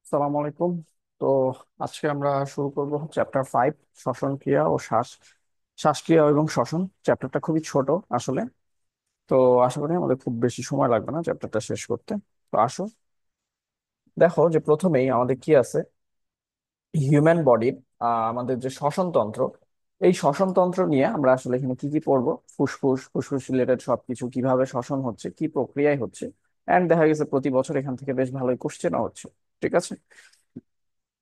সালাম আলাইকুম। তো আজকে আমরা শুরু করব চ্যাপ্টার 5, শ্বসন ক্রিয়া ও শ্বাসক্রিয়া এবং শ্বসন। চ্যাপ্টারটা খুবই ছোট আসলে। তো আশা করি আমাদের খুব বেশি সময় লাগবে না চ্যাপ্টারটা শেষ করতে। তো আসো, দেখো যে প্রথমেই আমাদের কি আছে, হিউম্যান বডির আমাদের যে শ্বসন তন্ত্র, এই শ্বসন তন্ত্র নিয়ে আমরা আসলে এখানে কি কি পড়বো। ফুসফুস রিলেটেড সবকিছু, কিভাবে শ্বসন হচ্ছে, কি প্রক্রিয়ায় হচ্ছে। এন্ড দেখা গেছে প্রতি বছর এখান থেকে বেশ ভালোই কোশ্চেনও হচ্ছে। ঠিক আছে,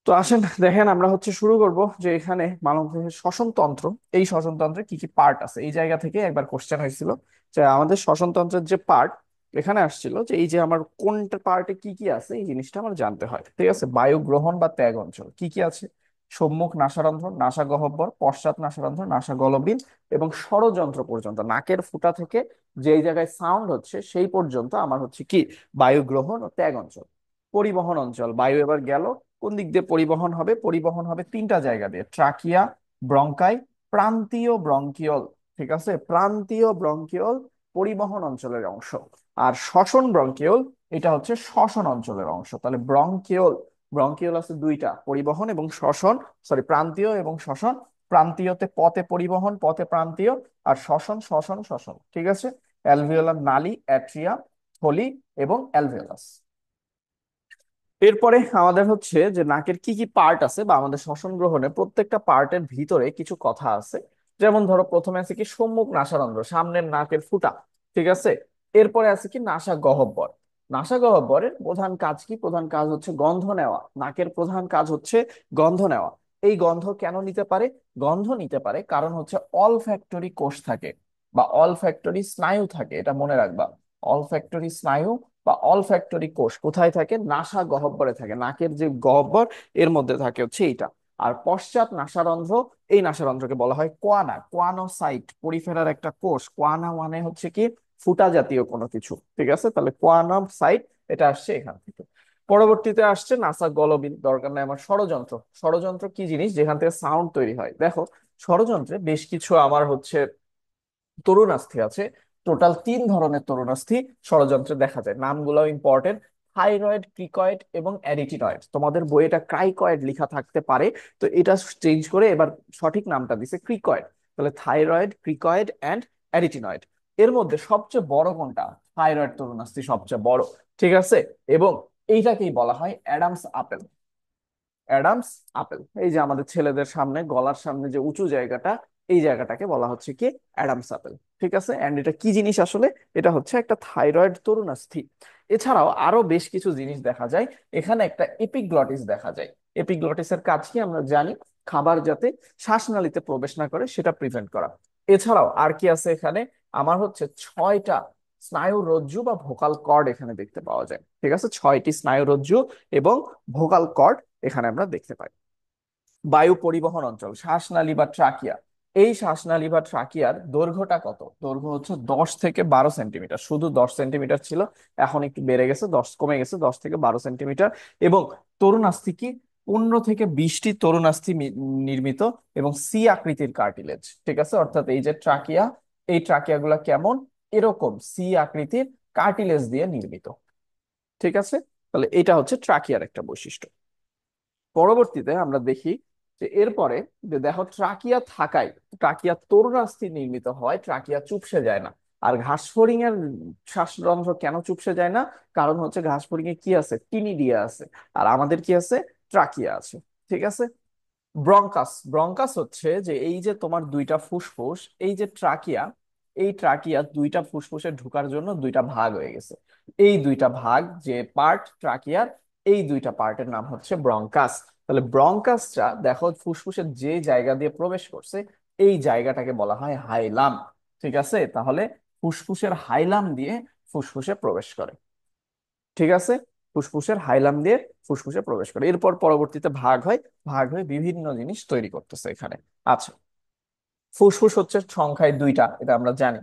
তো আসেন দেখেন আমরা শুরু করব যে এখানে মানবদেহের শ্বসন তন্ত্র, এই শ্বসন তন্ত্রে কি কি পার্ট আছে। এই জায়গা থেকে একবার কোশ্চেন হয়েছিল যে আমাদের শ্বসন তন্ত্রের যে পার্ট, এখানে আসছিল যে এই যে আমার কোনটা পার্টে কি কি আছে এই জিনিসটা আমার জানতে হয়। ঠিক আছে, বায়ু গ্রহণ বা ত্যাগ অঞ্চল কি কি আছে, সম্মুখ নাসারন্ধ্র, নাসাগহ্বর, পশ্চাৎ নাসারন্ধ্র, নাসাগলবিল এবং ষড়যন্ত্র পর্যন্ত, নাকের ফুটা থেকে যেই জায়গায় সাউন্ড হচ্ছে সেই পর্যন্ত আমার কি বায়ু গ্রহণ ও ত্যাগ অঞ্চল। পরিবহন অঞ্চল, বায়ু এবার গেল কোন দিক দিয়ে পরিবহন হবে, পরিবহন হবে তিনটা জায়গা দিয়ে, ট্রাকিয়া, ব্রঙ্কাই, প্রান্তীয় ব্রঙ্কিওল। ঠিক আছে, প্রান্তীয় ব্রঙ্কিওল পরিবহন অঞ্চলের অংশ। আর শ্বসন ব্রঙ্কিওল, এটা হচ্ছে শ্বসন অঞ্চলের অংশ। তাহলে ব্রঙ্কিওল, ব্রঙ্কিওল আছে দুইটা, পরিবহন এবং শ্বসন, সরি প্রান্তীয় এবং শ্বসন। প্রান্তীয়তে পথে পরিবহন, পথে প্রান্তীয়। আর শ্বসন শ্বসন শ্বসন। ঠিক আছে, অ্যালভিওলার নালী, অ্যাট্রিয়া, থলি এবং অ্যালভিওলাস। এরপরে আমাদের যে নাকের কি কি পার্ট আছে বা আমাদের শ্বসন গ্রহণে প্রত্যেকটা পার্টের ভিতরে কিছু কথা আছে। যেমন ধরো প্রথমে আছে কি সম্মুখ নাসারন্ধ্র, সামনের নাকের ফুটা। ঠিক আছে, এরপরে আছে কি নাসা গহ্বর। নাসা গহ্বরের প্রধান কাজ কি, প্রধান কাজ হচ্ছে গন্ধ নেওয়া। নাকের প্রধান কাজ হচ্ছে গন্ধ নেওয়া। এই গন্ধ কেন নিতে পারে, গন্ধ নিতে পারে কারণ অলফ্যাক্টরি কোষ থাকে বা অলফ্যাক্টরি স্নায়ু থাকে, এটা মনে রাখবা। অলফ্যাক্টরি স্নায়ু বা অলফ্যাক্টরি কোষ কোথায় থাকে, নাসা গহ্বরে থাকে। নাকের যে গহ্বর এর মধ্যে থাকে এইটা। আর পশ্চাৎ নাসারন্ধ্র, এই নাসারন্ধ্রকে বলা হয় কোয়ানা, কোয়ানোসাইট, পরিফেরার একটা কোষ। কোয়ানা মানে কি ফুটা জাতীয় কোনো কিছু। ঠিক আছে, তাহলে কোয়ানোসাইট, এটা আসছে এখান থেকে। পরবর্তীতে আসছে নাসা গলবিল, দরকার নাই আমার। ষড়যন্ত্র, ষড়যন্ত্র কি জিনিস, যেখান থেকে সাউন্ড তৈরি হয়। দেখো ষড়যন্ত্রে বেশ কিছু আমার তরুণাস্থি আছে। টোটাল 3 ধরনের তরুণাস্থি ষড়যন্ত্রে দেখা যায়, নামগুলো ইম্পর্টেন্ট। থাইরয়েড, ক্রিকয়েড এবং অ্যারিটিনয়েড। তোমাদের বইয়ে এটা ক্রাইকয়েড লেখা থাকতে পারে, তো এটা চেঞ্জ করে এবার সঠিক নামটা দিছে ক্রিকয়েড। তাহলে থাইরয়েড, ক্রিকয়েড অ্যান্ড অ্যারিটিনয়েড। এর মধ্যে সবচেয়ে বড় কোনটা, থাইরয়েড তরুণাস্থি সবচেয়ে বড়। ঠিক আছে, এবং এইটাকেই বলা হয় অ্যাডামস আপেল। অ্যাডামস আপেল, এই যে আমাদের ছেলেদের সামনে গলার সামনে যে উঁচু জায়গাটা, এই জায়গাটাকে বলা হচ্ছে কি অ্যাডামস আপেল। ঠিক আছে, এন্ড এটা কি জিনিস আসলে, এটা হচ্ছে একটা থাইরয়েড তরুণাস্থি। এছাড়াও আরো বেশ কিছু জিনিস দেখা যায়। এখানে একটা এপিগ্লটিস দেখা যায়। এপিগ্লটিসের কাজ কি আমরা জানি, খাবার যাতে শ্বাসনালীতে প্রবেশ না করে সেটা প্রিভেন্ট করা। এছাড়াও আর কি আছে এখানে, আমার 6টা স্নায়ু রজ্জু বা ভোকাল কর্ড এখানে দেখতে পাওয়া যায়। ঠিক আছে, 6টি স্নায়ু রজ্জু এবং ভোকাল কর্ড এখানে আমরা দেখতে পাই। বায়ু পরিবহন অঞ্চল, শ্বাসনালী বা ট্রাকিয়া। এই শ্বাসনালী বা ট্রাকিয়ার দৈর্ঘ্যটা কত, দৈর্ঘ্য 10 থেকে 12 সেন্টিমিটার। শুধু 10 সেন্টিমিটার ছিল, এখন একটু বেড়ে গেছে, 10 কমে গেছে, 10 থেকে 12 সেন্টিমিটার। এবং তরুণাস্থি কি, 15 থেকে 20টি তরুণাস্থি নির্মিত এবং সি আকৃতির কার্টিলেজ। ঠিক আছে, অর্থাৎ এই যে ট্রাকিয়া, এই ট্রাকিয়া গুলা কেমন, এরকম সি আকৃতির কার্টিলেজ দিয়ে নির্মিত। ঠিক আছে, তাহলে এটা হচ্ছে ট্রাকিয়ার একটা বৈশিষ্ট্য। পরবর্তীতে আমরা দেখি যে এরপরে, যে দেখো ট্রাকিয়া থাকায় ট্রাকিয়া তরুণাস্থি নির্মিত হয়, ট্রাকিয়া চুপসে যায় না। আর ঘাসফড়িং এর শ্বাসরন্ধ্র কেন চুপসে যায় না, কারণ ঘাসফড়িং এ কি আছে, টিনিডিয়া আছে। আর আমাদের কি আছে, ট্রাকিয়া আছে। ঠিক আছে, ব্রঙ্কাস, ব্রঙ্কাস হচ্ছে যে এই যে তোমার দুইটা ফুসফুস, এই যে ট্রাকিয়া, এই ট্রাকিয়া দুইটা ফুসফুসে ঢোকার জন্য দুইটা ভাগ হয়ে গেছে। এই দুইটা ভাগ যে পার্ট ট্রাকিয়ার, এই দুইটা পার্টের নাম হচ্ছে ব্রঙ্কাস। তাহলে ব্রঙ্কাসটা দেখো ফুসফুসের যে জায়গা দিয়ে প্রবেশ করছে, এই জায়গাটাকে বলা হয় হাইলাম। ঠিক আছে, তাহলে ফুসফুসের হাইলাম দিয়ে ফুসফুসে প্রবেশ করে। ঠিক আছে, ফুসফুসের হাইলাম দিয়ে ফুসফুসে প্রবেশ করে, এরপর পরবর্তীতে ভাগ হয়, ভাগ হয়ে বিভিন্ন জিনিস তৈরি করতেছে এখানে। আচ্ছা, ফুসফুস হচ্ছে সংখ্যায় দুইটা, এটা আমরা জানি।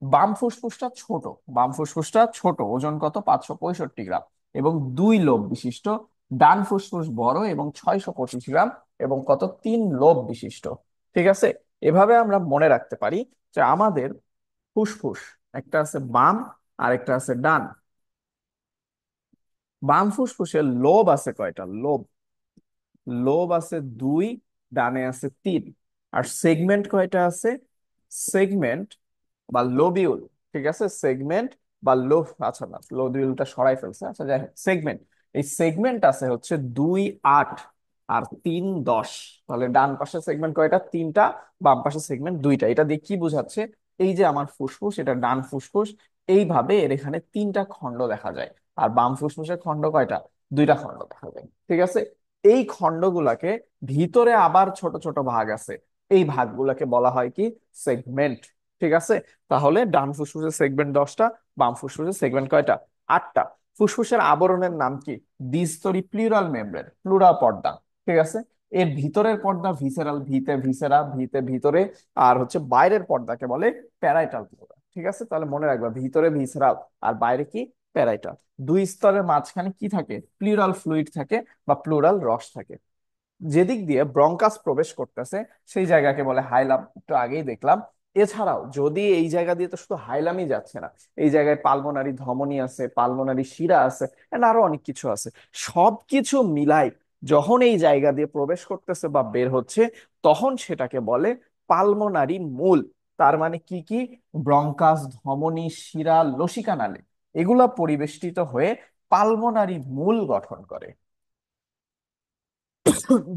বাম ফুসফুসটা ছোট, বাম ফুসফুসটা ছোট, ওজন কত, 565 গ্রাম এবং 2 লোব বিশিষ্ট। ডান ফুসফুস বড় এবং 625 গ্রাম এবং কত, 3 লোব বিশিষ্ট। ঠিক আছে, এভাবে আমরা মনে রাখতে পারি যে আমাদের ফুসফুস একটা আছে বাম আর একটা আছে ডান। বাম ফুসফুসে লোব আছে কয়টা? লোব, লোব আছে দুই, ডানে আছে তিন। আর সেগমেন্ট কয়টা আছে? সেগমেন্ট বা লোবিউল, ঠিক আছে, সেগমেন্ট বা লোব, আচ্ছা না লোবিউলটা সরাই ফেলছে, আচ্ছা যাই হোক, সেগমেন্ট, এই সেগমেন্ট আছে হচ্ছে দুই, আট আর তিন, 10। তাহলে ডান পাশে সেগমেন্ট কয়টা? তিনটা। বাম পাশে সেগমেন্ট দুইটা। এটা দিয়ে কি বোঝাচ্ছে? এই যে আমার ফুসফুস, এটা ডান ফুসফুস, এইভাবে এর এখানে তিনটা খণ্ড দেখা যায়। আর বাম ফুসফুসের খণ্ড কয়টা? দুইটা খণ্ড দেখা যায়, ঠিক আছে। এই খণ্ডগুলাকে, ভিতরে আবার ছোট ছোট ভাগ আছে, এই ভাগগুলোকে বলা হয় কি? সেগমেন্ট, ঠিক আছে। তাহলে ডান ফুসফুসের সেগমেন্ট 10টা, বাম ফুসফুসের সেগমেন্ট কয়টা? 8টা। ফুসফুসের আবরণের নাম কি? দ্বিস্তরী প্লুরাল মেমব্রেন, প্লুরাল পর্দা, ঠিক আছে। এর ভিতরের পর্দা ভিসেরাল, ভিতে ভিসেরা, ভিতে ভিতরে। আর হচ্ছে বাইরের পর্দাকে বলে প্যারাইটাল প্লুরা, ঠিক আছে। তাহলে মনে রাখবা, ভিতরে ভিসেরাল আর বাইরে কি? প্যারাইটাল। দুই স্তরের মাঝখানে কি থাকে? প্লুরাল ফ্লুইড থাকে বা প্লুরাল রস থাকে। যেদিক দিয়ে ব্রঙ্কাস প্রবেশ করতেছে সেই জায়গাকে বলে হাইলাম, একটু আগেই দেখলাম। এছাড়াও যদি এই জায়গা দিয়ে তো শুধু হাইলামই যাচ্ছে না, এই জায়গায় পালমোনারি ধমনী আছে, পালমোনারি শিরা আছে, and আরো অনেক কিছু আছে। সবকিছু মিলাই যখন এই জায়গা দিয়ে প্রবেশ করতেছে বা বের হচ্ছে, তখন সেটাকে বলে পালমোনারি মূল। তার মানে কি কি? ব্রঙ্কাস, ধমনী, শিরা, লসিকা নালী, এগুলা পরিবেষ্টিত হয়ে পালমোনারি মূল গঠন করে।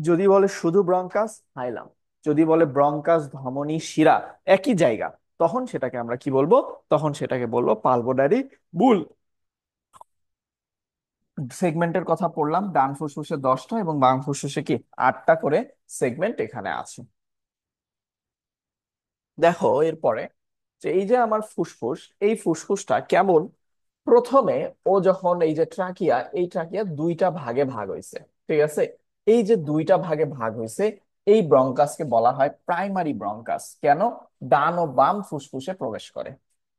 যদি বলে শুধু ব্রঙ্কাস, হাইলাম। যদি বলে ব্রঙ্কাস, ধমনী, শিরা একই জায়গা, তখন সেটাকে আমরা কি বলবো? তখন সেটাকে বলবো পালমোনারি বুল। সেগমেন্টের কথা পড়লাম, ডান ফুসফুসে 10টা এবং বাম ফুসফুসে কি 8টা করে সেগমেন্ট এখানে আছে। দেখো এরপরে, যে এই যে আমার ফুসফুস, এই ফুসফুসটা কেমন? প্রথমে ও যখন এই যে ট্রাকিয়া, এই ট্রাকিয়া দুইটা ভাগে ভাগ হয়েছে, ঠিক আছে। এই যে দুইটা ভাগে ভাগ হয়েছে, এই ব্রঙ্কাসকে বলা হয় প্রাইমারি ব্রঙ্কাস। কেন? ডান ও বাম ফুসফুসে প্রবেশ করে।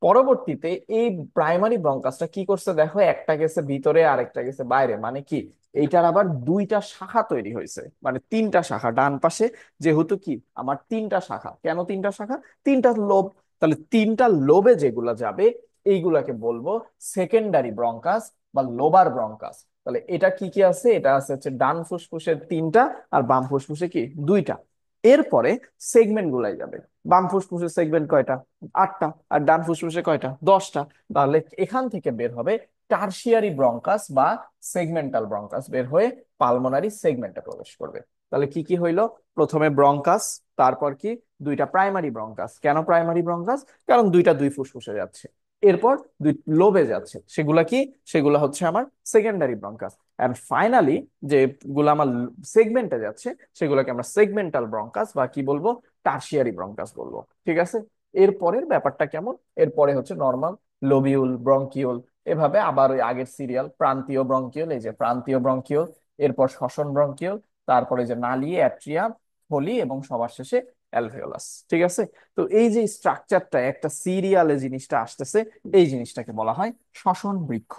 পরবর্তীতে এই প্রাইমারি ব্রঙ্কাসটা কি করছে দেখো, একটা গেছে ভিতরে আর একটা গেছে বাইরে, মানে কি? এইটার আবার দুইটা শাখা তৈরি হয়েছে, মানে তিনটা শাখা ডান পাশে। যেহেতু কি আমার তিনটা শাখা, কেন তিনটা শাখা? তিনটা লোব। তাহলে তিনটা লোবে যেগুলা যাবে, এইগুলাকে বলবো সেকেন্ডারি ব্রঙ্কাস বা লোবার ব্রঙ্কাস। তাহলে এটা কি কি আছে? এটা আছে হচ্ছে ডান ফুসফুসের তিনটা আর বাম ফুসফুসে কি দুইটা। এরপরে সেগমেন্ট গুলাই যাবে। বাম ফুসফুসের সেগমেন্ট কয়টা? 8টা। আর ডান ফুসফুসে কয়টা? 10টা। তাহলে এখান থেকে বের হবে টারশিয়ারি ব্রঙ্কাস বা সেগমেন্টাল ব্রঙ্কাস, বের হয়ে পালমোনারি সেগমেন্টে প্রবেশ করবে। তাহলে কি কি হইলো? প্রথমে ব্রঙ্কাস, তারপর কি? দুইটা প্রাইমারি ব্রঙ্কাস। কেন প্রাইমারি ব্রঙ্কাস? কারণ দুইটা দুই ফুসফুসে যাচ্ছে। এরপর দুই লোবে যাচ্ছে, সেগুলা কি? সেগুলা হচ্ছে আমার সেকেন্ডারি ব্রঙ্কাস। এন্ড ফাইনালি যেগুলো আমার সেগমেন্টে যাচ্ছে, সেগুলোকে আমরা সেগমেন্টাল ব্রঙ্কাস বা কি বলবো? টারশিয়ারি ব্রঙ্কাস বলবো, ঠিক আছে। এরপরের ব্যাপারটা কেমন? এরপরে হচ্ছে নর্মাল লোবিউল, ব্রঙ্কিউল, এভাবে আবার ওই আগের সিরিয়াল, প্রান্তীয় ব্রঙ্কিউল, এই যে প্রান্তীয় ব্রঙ্কিউল, এরপর শ্বসন ব্রঙ্কিউল, তারপরে যে নালী, অ্যাট্রিয়াম, থলি এবং সবার শেষে অ্যালভিওলাস, ঠিক আছে। তো এই যে স্ট্রাকচারটা একটা সিরিয়ালে জিনিসটা আসতেছে, এই জিনিসটাকে বলা হয় শ্বসন বৃক্ষ।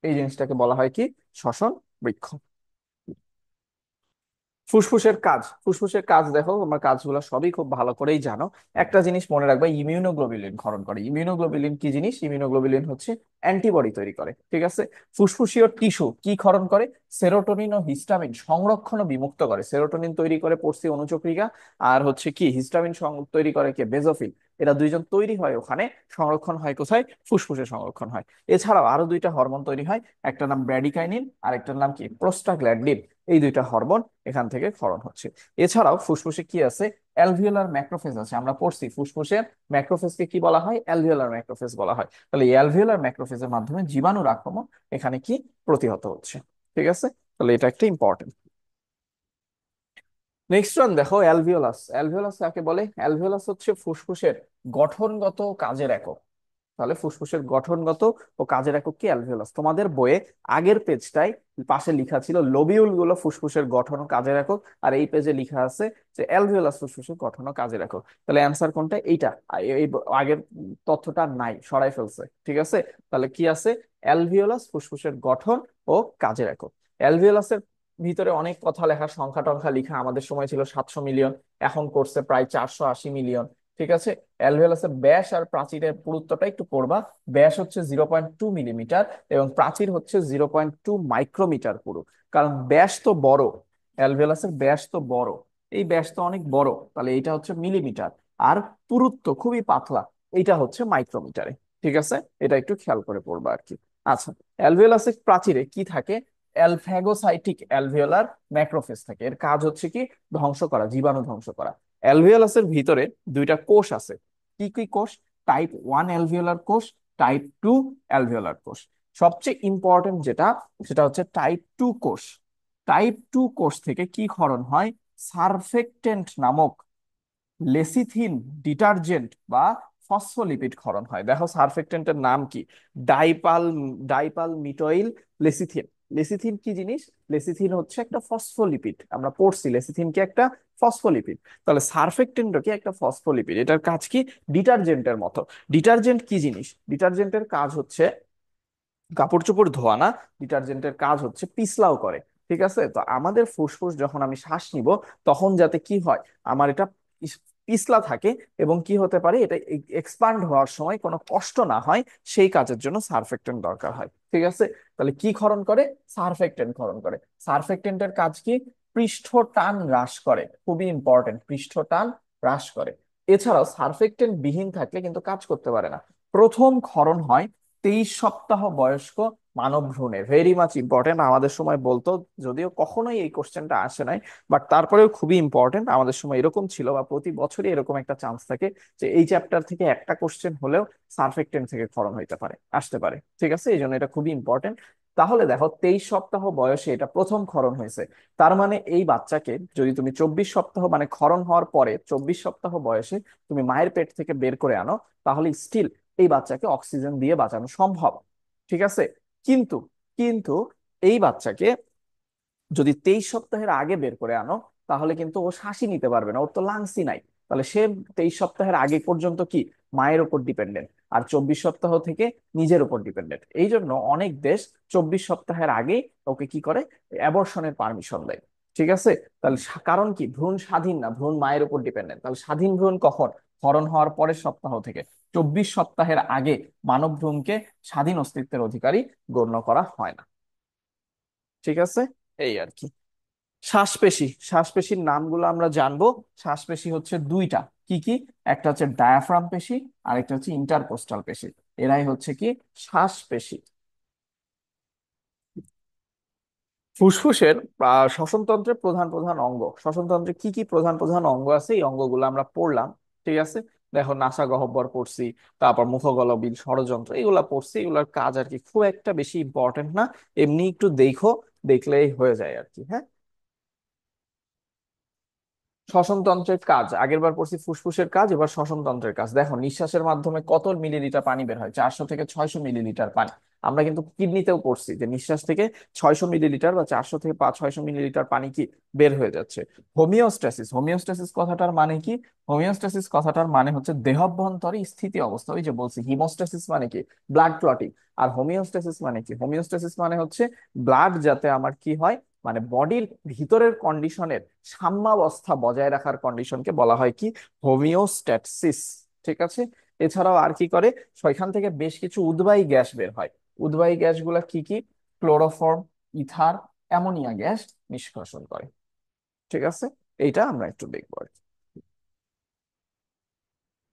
এই জিনিসটাকে বলা হয় কি? শ্বসন বৃক্ষ। ফুসফুসের কাজ, ফুসফুসের কাজ দেখো, তোমার কাজগুলো সবই খুব ভালো করেই জানো। একটা জিনিস মনে রাখবে, ইমিউনোগ্লোবুলিন ক্ষরণ করে। ইমিউনোগ্লোবুলিন কি জিনিস? ইমিউনোগ্লোবুলিন হচ্ছে অ্যান্টিবডি তৈরি করে, ঠিক আছে। ফুসফুসীয় টিস্যু কি ক্ষরণ করে? সেরোটোনিন ও হিস্টামিন সংরক্ষণ ও বিমুক্ত করে। সেরোটোনিন তৈরি করে পড়ছি অনুচক্রিকা, আর হচ্ছে কি হিস্টামিন তৈরি করে কে? বেজোফিল। এরা দুইজন তৈরি হয় ওখানে, সংরক্ষণ হয় কোথায়? ফুসফুসে সংরক্ষণ হয়। এছাড়াও আরো দুইটা হরমোন তৈরি হয়, একটা নাম ব্র্যাডিকাইনিন আর একটার নাম কি? প্রোস্টাগ্ল্যান্ডিন। এই দুইটা হরমোন এখান থেকে ক্ষরণ হচ্ছে। এছাড়াও ফুসফুসে কি আছে? অ্যালভিওলার ম্যাক্রোফেজ আছে। আমরা পড়ছি ফুসফুসের ম্যাক্রোফেজকে কি বলা হয়? অ্যালভিওলার ম্যাক্রোফেজ বলা হয়। তাহলে এই অ্যালভিওলার ম্যাক্রোফেজের মাধ্যমে জীবাণুর আক্রমণ এখানে কি? প্রতিহত হচ্ছে, ঠিক আছে। তাহলে এটা একটা ইম্পর্টেন্ট। নেক্সট ওয়ান দেখো, অ্যালভিওলাস। অ্যালভিওলাস কাকে বলে? অ্যালভিওলাস হচ্ছে ফুসফুসের গঠনগত কাজের একক। তাহলে ফুসফুসের গঠনগত ও কাজের একক কি? অ্যালভিওলাস। তোমাদের বইয়ে আগের পেজটায় পাশে লেখা ছিল লোবিউল গুলো ফুসফুসের গঠন ও কাজের একক, আর এই পেজে লেখা আছে যে অ্যালভিওলাস ফুসফুসের গঠন ও কাজের একক। তাহলে অ্যান্সার কোনটা? এইটা। এই আগের তথ্যটা নাই, সরাই ফেলছে, ঠিক আছে। তাহলে কি আছে? অ্যালভিওলাস ফুসফুসের গঠন ও কাজের একক। অ্যালভিওলাসের ভিতরে অনেক কথা লেখা, সংখ্যা টংখ্যা লেখা। আমাদের সময় ছিল 700 মিলিয়ন, এখন করছে প্রায় 480 মিলিয়ন। ঠিক আছে। অ্যালভিওলাসের ব্যাস আর প্রাচীরের পুরুত্বটা একটু পড়বা। ব্যাস হচ্ছে 0.2 মিলিমিটার এবং প্রাচীর হচ্ছে 0.2 মাইক্রোমিটার পুরু। কারণ ব্যাস তো বড়, অ্যালভিওলাসের ব্যাস তো বড়, এই ব্যাস তো অনেক বড়, তাহলে এটা হচ্ছে মিলিমিটার। আর পুরুত্ব খুবই পাতলা, এইটা হচ্ছে মাইক্রোমিটারে। ঠিক আছে, এটা একটু খেয়াল করে পড়বা আর কি। আচ্ছা, অ্যালভিওলাসের প্রাচীরে কি থাকে? অ্যালফ্যাগোসাইটিক অ্যালভিওলার ম্যাক্রোফেজ থাকে। এর কাজ হচ্ছে কি? ধ্বংস করা, জীবাণু ধ্বংস করা। অ্যালভিওলাসের ভিতরে দুইটা কোষ আছে। কি কি কোষ? টাইপ 1 অ্যালভিওলার কোষ, টাইপ 2 অ্যালভিওলার কোষ। সবচেয়ে ইম্পর্টেন্ট যেটা, সেটা হচ্ছে টাইপ 2 কোষ। টাইপ 2 কোষ থেকে কি ক্ষরণ হয়? সারফেক্টেন্ট নামক লেসিথিন ডিটারজেন্ট বা ফসফোলিপিড ক্ষরণ হয়। দেখো সারফেক্টেন্টের নাম কি? ডাইপাল ডাইপাল মিটোইল লেসিথিন। লেসিথিন কি জিনিস? লেসিথিন হচ্ছে একটা ফসফোলিপিড, আমরা পড়ছি লেসিথিন কি একটা ফসফোলিপিড। তাহলে সারফেক্টেন্টও কি একটা ফসফোলিপিড। এটার কাজ কি? ডিটারজেন্টের মতো। ডিটারজেন্ট কি জিনিস? ডিটারজেন্টের কাজ হচ্ছে কাপড় চোপড় ধোয়া না, ডিটারজেন্টের কাজ হচ্ছে পিছলাও করে। ঠিক আছে, তো আমাদের ফুসফুস যখন আমি শ্বাস নিব, তখন যাতে কি হয়, আমার এটা পিছলা থাকে এবং কি হতে পারে, এটা এক্সপান্ড হওয়ার সময় কোনো কষ্ট না হয়, সেই কাজের জন্য সারফেক্টেন্ট দরকার হয়। ঠিক আছে, তাহলে কি ক্ষরণ করে? সারফেক্টেন্ট ক্ষরণ করে। সারফেক্টেন্টের কাজ কি? পৃষ্ঠ টান হ্রাস করে, খুবই ইম্পর্টেন্ট, পৃষ্ঠ টান হ্রাস করে। এছাড়াও সারফেক্টেন্ট বিহীন থাকলে কিন্তু কাজ করতে পারে না। প্রথম ক্ষরণ হয় 23 সপ্তাহ বয়স্ক মানব ভ্রূণে। ভেরি মাচ ইম্পর্টেন্ট, আমাদের সময় বলতো, যদিও কখনোই এই কোশ্চেনটা আসে নাই, বাট তারপরেও খুবই ইম্পর্টেন্ট। আমাদের সময় এরকম ছিল, বা প্রতি বছরই এরকম একটা চান্স থাকে যে এই চ্যাপ্টার থেকে একটা কোশ্চেন হলেও সারফেক্টেন্ট থেকে ক্ষরণ হইতে পারে, আসতে পারে। ঠিক আছে, এই জন্য এটা খুবই ইম্পর্টেন্ট। তাহলে দেখো 23 সপ্তাহ বয়সে এটা প্রথম ক্ষরণ হয়েছে। তার মানে এই বাচ্চাকে যদি তুমি 24 সপ্তাহ, মানে ক্ষরণ হওয়ার পরে 24 সপ্তাহ বয়সে তুমি মায়ের পেট থেকে বের করে আনো, তাহলে স্টিল এই বাচ্চাকে অক্সিজেন দিয়ে বাঁচানো সম্ভব। ঠিক আছে, কিন্তু কিন্তু এই বাচ্চাকে যদি 23 সপ্তাহের আগে বের করে আনো, তাহলে কিন্তু ও শ্বাসই নিতে পারবে না, ওর তো লাংসই নাই। তাহলে সে 23 সপ্তাহের আগে পর্যন্ত কি মায়ের উপর ডিপেন্ডেন্ট, আর 24 সপ্তাহ থেকে নিজের উপর ডিপেন্ডেন্ট। এই জন্য অনেক দেশ 24 সপ্তাহের আগেই ওকে কি করে, অ্যাবর্শনের পারমিশন দেয়। ঠিক আছে, তাহলে কারণ কি? ভ্রূণ স্বাধীন না, ভ্রূণ মায়ের উপর ডিপেন্ডেন্ট। তাহলে স্বাধীন ভ্রূণ কখন? ক্ষরণ হওয়ার পরের সপ্তাহ থেকে। 24 সপ্তাহের আগে মানব ভ্রূণকে স্বাধীন অস্তিত্বের অধিকারী গণ্য করা হয় না। ঠিক আছে, এই আর কি। শ্বাসপেশি, শ্বাসপেশির নামগুলো আমরা জানবো। শ্বাসপেশি হচ্ছে দুইটা। কি কি? একটা হচ্ছে ডায়াফ্রাম পেশি, আর একটা হচ্ছে ইন্টারকোস্টাল পেশি। এরাই হচ্ছে কি শ্বাসপেশি। ফুসফুসের শ্বসনতন্ত্রের প্রধান প্রধান অঙ্গ। শ্বসনতন্ত্রে কি কি প্রধান প্রধান অঙ্গ আছে, এই অঙ্গগুলো আমরা পড়লাম। ঠিক আছে, দেখো নাসা গহ্বর পড়ছি, তারপর মুখগহ্বর ষড়যন্ত্র, এগুলা পড়ছি। এগুলোর কাজ আর কি খুব একটা বেশি ইম্পর্টেন্ট না, এমনি একটু দেখো, দেখলেই হয়ে যায় আর কি। হ্যাঁ, শ্বসনতন্ত্রের কাজ আগের বার পড়ছি, ফুসফুসের কাজ, এবার শ্বসনতন্ত্রের কাজ। দেখো নিঃশ্বাসের মাধ্যমে কত মিলিলিটার পানি বের হয়? 400 থেকে 600 মিলিলিটার পানি। আমরা কিন্তু কিডনিতেও পড়ছি যে নিঃশ্বাস থেকে 600 মিলিলিটার বা 400 থেকে 600 মিলিলিটার পানি কি বের হয়ে যাচ্ছে। হোমিওস্ট্যাসিস, হোমিওস্ট্যাসিস কথাটার মানে কি? হোমিওস্ট্যাসিস কথাটার মানে হচ্ছে দেহাভ্যন্তরে স্থিতি অবস্থা। ওই যে বলছি, হিমোস্ট্যাসিস মানে কি? Blood clotting. আর হোমিওস্ট্যাসিস মানে কি? হোমিওস্ট্যাসিস মানে হচ্ছে ব্লাড যাতে আমার কি হয়, মানে বডির ভিতরের কন্ডিশনের সাম্যাবস্থা বজায় রাখার কন্ডিশনকে বলা হয় কি? হোমিওস্ট্যাটসিস। ঠিক আছে, এছাড়াও আর কি করে? সেখান থেকে বেশ কিছু উদ্বায়ী গ্যাস বের হয়। উদ্বায়ী গ্যাসগুলা কি কি? ক্লোরোফর্ম, ইথার, অ্যামোনিয়া গ্যাস নিষ্কাশন করে। ঠিক আছে, এইটা আমরা একটু দেখবো আর কি।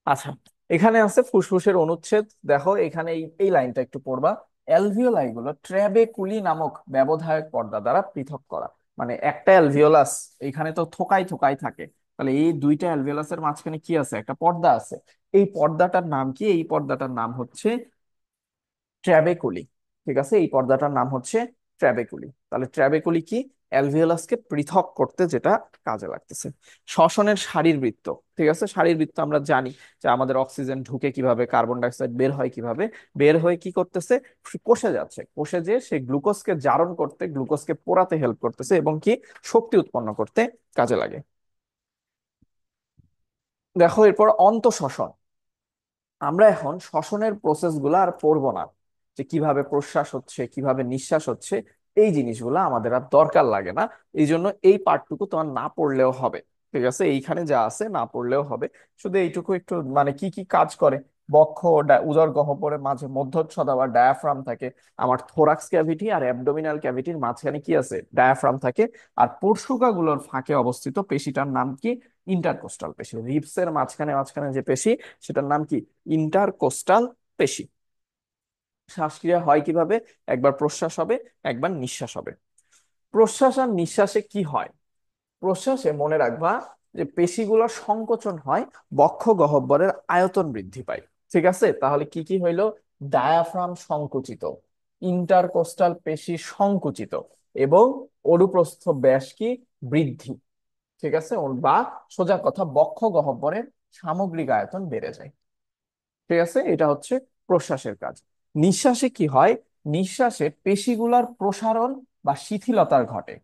আচ্ছা, এখানে আছে ফুসফুসের অনুচ্ছেদ। দেখো এখানে এই এই লাইনটা একটু পড়বা। অ্যালভিওলাই গুলো ট্র্যাবেকুলি নামক ব্যবধায়ক পর্দা দ্বারা পৃথক করা। মানে একটা অ্যালভিওলাস, এখানে তো থোকায় থোকায় থাকে, তাহলে এই দুইটা অ্যালভিওলাসের মাঝখানে কি আছে? একটা পর্দা আছে। এই পর্দাটার নাম কি? এই পর্দাটার নাম হচ্ছে ট্র্যাবেকুলি। ঠিক আছে, এই পর্দাটার নাম হচ্ছে ট্র্যাবেকুলি। তাহলে ট্র্যাবেকুলি কি? অ্যালভিওলাসকে পৃথক করতে যেটা কাজে লাগতেছে। শ্বসনের শারীরবৃত্ত। ঠিক আছে, শারীরবৃত্ত আমরা জানি যে আমাদের অক্সিজেন ঢুকে কিভাবে, কার্বন ডাই অক্সাইড বের হয় কিভাবে, বের হয়ে কি করতেছে, কোষে যাচ্ছে। কোষে যে সে গ্লুকোজকে জারণ করতে, গ্লুকোজকে পোড়াতে হেল্প করতেছে এবং কি শক্তি উৎপন্ন করতে কাজে লাগে। দেখো এরপর অন্তঃশ্বসন। আমরা এখন শ্বসনের প্রসেস গুলো আর পড়বো না, যে কিভাবে প্রশ্বাস হচ্ছে, কিভাবে নিঃশ্বাস হচ্ছে, এই জিনিসগুলো আমাদের আর দরকার লাগে না। এই জন্য এই পার্টটুকু তোমার না পড়লেও হবে। ঠিক আছে, এইখানে যা আছে না পড়লেও হবে, শুধু এইটুকু একটু মানে কি কি কাজ করে। বক্ষ ও উদর গহ্বরের মাঝে মধ্যচ্ছদা বা ডায়াফ্রাম থাকে। আমার থোরাক্স ক্যাভিটি আর অ্যাবডোমিনাল ক্যাভিটির মাঝখানে কি আছে, ডায়াফ্রাম থাকে। আর পরশুকা গুলোর ফাঁকে অবস্থিত পেশিটার নাম কি, ইন্টারকোস্টাল পেশি। রিবসের মাঝখানে মাঝখানে যে পেশি, সেটার নাম কি, ইন্টারকোস্টাল পেশি। শ্বাসক্রিয়া হয় কিভাবে, একবার প্রশ্বাস হবে, একবার নিঃশ্বাস হবে। প্রশ্বাস আর নিঃশ্বাসে কি হয়, প্রশ্বাসে মনে রাখবা যে পেশিগুলোর সংকোচন হয়, বক্ষ গহ্বরের আয়তন বৃদ্ধি পায়। ঠিক আছে, তাহলে কি কি হইলো, ডায়াফ্রাম সংকুচিত, ইন্টারকোস্টাল পেশি সংকুচিত, এবং অনুপ্রস্থ ব্যাস কি, বৃদ্ধি। ঠিক আছে, বা সোজা কথা, বক্ষ গহ্বরের সামগ্রিক আয়তন বেড়ে যায়। ঠিক আছে, এটা হচ্ছে প্রশ্বাসের কাজ। নিঃশ্বাসে কি হয়, নিঃশ্বাসে পেশিগুলার প্রসারণ বা শিথিলতার ঘটে,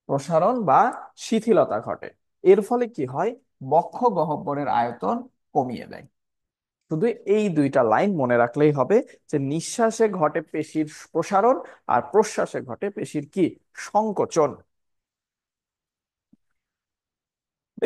প্রসারণ বা শিথিলতা ঘটে। এর ফলে কি হয়, বক্ষ গহ্বরের আয়তন কমিয়ে দেয়। শুধু এই দুইটা লাইন মনে রাখলেই হবে, যে নিঃশ্বাসে ঘটে পেশির প্রসারণ, আর প্রশ্বাসে ঘটে পেশির কি, সংকোচন।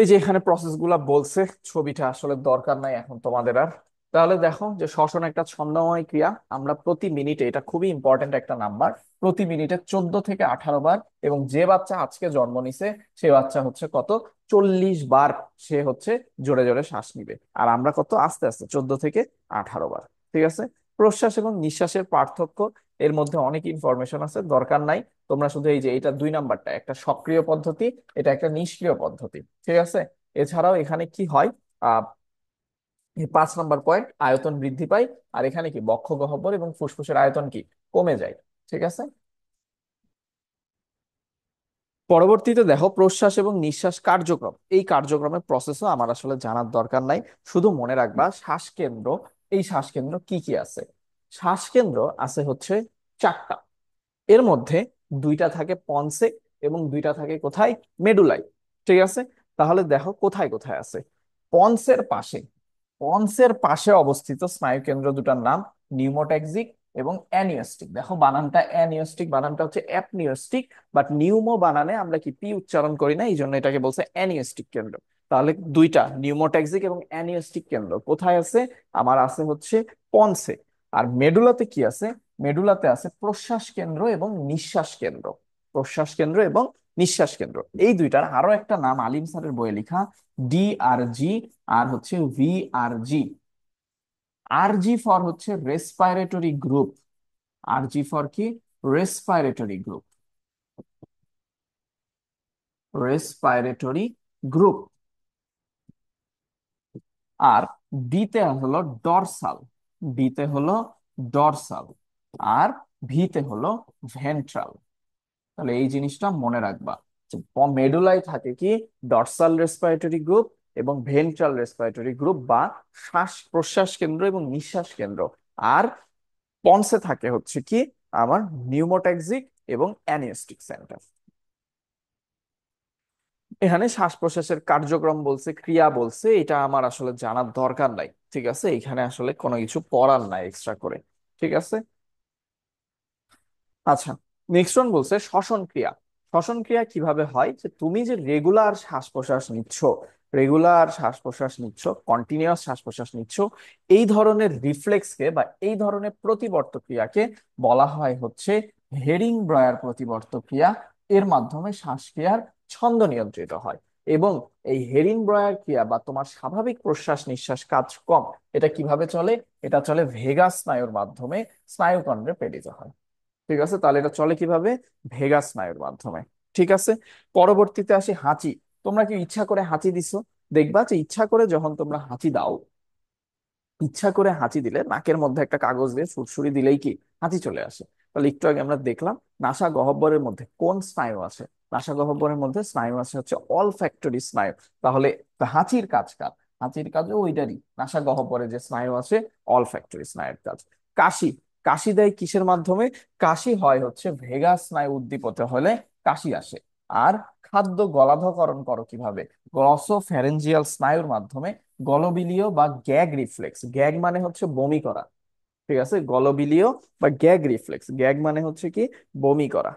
এই যে এখানে প্রসেস গুলা বলছে, ছবিটা আসলে দরকার নাই এখন তোমাদের আর। তাহলে দেখো যে শ্বসন একটা ছন্দময় ক্রিয়া। আমরা প্রতি মিনিটে, এটা খুবই ইম্পর্টেন্ট একটা নাম্বার, প্রতি মিনিটে 14 থেকে 18 বার, এবং যে বাচ্চা আজকে জন্ম নিছে সে বাচ্চা হচ্ছে কত, 40 বার সে হচ্ছে জোরে জোরে শ্বাস নিবে। আর আমরা কত, আস্তে আস্তে 14 থেকে 18 বার। ঠিক আছে, প্রশ্বাস এবং নিঃশ্বাসের পার্থক্য, এর মধ্যে অনেক ইনফরমেশন আছে, দরকার নাই। তোমরা শুধু এই যে এটা 2 নাম্বারটা একটা সক্রিয় পদ্ধতি, এটা একটা নিষ্ক্রিয় পদ্ধতি। ঠিক আছে, এছাড়াও এখানে কি হয়, আহ 5 নাম্বার পয়েন্ট, আয়তন বৃদ্ধি পায়। আর এখানে কি, বক্ষ গহ্বর এবং ফুসফুসের আয়তন কি, কমে যায়। ঠিক আছে, পরবর্তীতে দেখো প্রশ্বাস এবং নিঃশ্বাস কার্যক্রম, এই কার্যক্রমের প্রসেসও আমার আসলে জানার দরকার নাই। শুধু মনে রাখবা শ্বাসকেন্দ্র, এই শ্বাসকেন্দ্র কি কি আছে। শ্বাসকেন্দ্র আছে হচ্ছে 4টা। এর মধ্যে 2টা থাকে পন্সে, এবং 2টা থাকে কোথায়, মেডুলাই। ঠিক আছে, তাহলে দেখো কোথায় কোথায় আছে। পন্সের পাশে, পন্সের পাশে অবস্থিত স্নায়ুকেন্দ্র দুটার নাম নিউমোট্যাক্সিক এবং অ্যানিওস্টিক। দেখো বানানটা অ্যানিওস্টিক, বানানটা হচ্ছে অ্যাপনিওস্টিক, বাট নিউমো বানানে আমরা কি পি উচ্চারণ করি না, এই জন্য এটাকে বলছে অ্যানিওস্টিক কেন্দ্র। তাহলে দুইটা নিউমোট্যাক্সিক এবং অ্যানিওস্টিক কেন্দ্র কোথায় আছে, আমার আছে হচ্ছে পন্সে। আর মেডুলাতে কি আছে, মেডুলাতে আছে প্রশ্বাস কেন্দ্র এবং নিঃশ্বাস কেন্দ্র, প্রশ্বাস কেন্দ্র এবং নিঃশ্বাস কেন্দ্র। এই দুইটার আরো একটা নাম আলিম স্যারের বইয়ে লেখা, DRG, আর হচ্ছে VRG। RG ফর হচ্ছে রেসপাইরেটরি গ্রুপ, RG ফর কি, রেসপাইরেটরি গ্রুপ, রেসপাইরেটরি গ্রুপ। আর ডিতে হলো ডরসাল, ডিতে হলো ডরসাল, আর ভিতে হলো ভেন্ট্রাল। তাহলে এই জিনিসটা মনে রাখবা, যে মেডুলাই থাকে কি, ডর্সাল রেসপিরেটরি গ্রুপ এবং ভেন্ট্রাল রেসপিরেটরি গ্রুপ, বা শ্বাস প্রশ্বাস কেন্দ্র এবং নিঃশ্বাস কেন্দ্র। আর পন্সে থাকে হচ্ছে কি, আমার নিউমোট্যাক্সিক এবং অ্যানিস্টিক সেন্টার। এখানে শ্বাস প্রশ্বাসের কার্যক্রম বলছে, ক্রিয়া বলছে, এটা আমার আসলে জানার দরকার নাই। ঠিক আছে, এখানে আসলে কোনো কিছু পড়ার নাই এক্সট্রা করে। ঠিক আছে, আচ্ছা, নেক্সট ওয়ান বলছে শ্বসন ক্রিয়া। শ্বসন ক্রিয়া কিভাবে হয়, যে তুমি যে রেগুলার শ্বাস প্রশ্বাস নিচ্ছ, রেগুলার শ্বাস প্রশ্বাস নিচ্ছ, কন্টিনিউয়াস শ্বাস প্রশ্বাস নিচ্ছ, এই ধরনের রিফ্লেক্সকে বা এই ধরনের প্রতিবর্ত ক্রিয়াকে বলা হয় হচ্ছে হেরিং ব্রয়ার প্রতিবর্ত ক্রিয়া। এর মাধ্যমে শ্বাসক্রিয়ার ছন্দ নিয়ন্ত্রিত হয়। এবং এই হেরিং ব্রয়ার ক্রিয়া বা তোমার স্বাভাবিক প্রশ্বাস নিঃশ্বাস কাজ কম, এটা কিভাবে চলে, এটা চলে ভেগাস স্নায়ুর মাধ্যমে, স্নায়ুকেন্দ্রে প্রেরিত হয়। ঠিক আছে, তাহলে এটা চলে কিভাবে, ভেগাস স্নায়ুর মাধ্যমে। ঠিক আছে, পরবর্তীতে আসি হাঁচি। তোমরা কি ইচ্ছা করে হাঁচি দিছো, দেখবা যে ইচ্ছা করে যখন তোমরা হাঁচি দাও, ইচ্ছা করে হাঁচি দিলে নাকের মধ্যে একটা কাগজ দিয়ে সুড়সুড়ি দিলেই কি হাঁচি চলে আসে। তাহলে একটু আগে আমরা দেখলাম নাসা গহ্বরের মধ্যে কোন স্নায়ু আছে, নাসা গহ্বরের মধ্যে স্নায়ু আছে হচ্ছে অল ফ্যাক্টরি স্নায়ু। তাহলে হাঁচির কাজ কার, হাঁচির কাজও ওইটারই, নাসা গহ্বরে যে স্নায়ু আছে অল ফ্যাক্টরি স্নায়ুর কাজ। কাশি, কাশি দেয় কিসের মাধ্যমে, কাশি হয় হচ্ছে ভেগাস স্নায়ু উদ্দীপিত হলে কাশি আসে। আর খাদ্য গলাধঃকরণ করো কিভাবে, গ্লসোফ্যারেঞ্জিয়াল স্নায়ুর মাধ্যমে, গলবিলীয় বা গ্যাগ রিফ্লেক্স, গ্যাগ মানে হচ্ছে বমি করা। ঠিক আছে, গলবিলীয় বা গ্যাগ রিফ্লেক্স, গ্যাগ মানে হচ্ছে কি, বমি করা।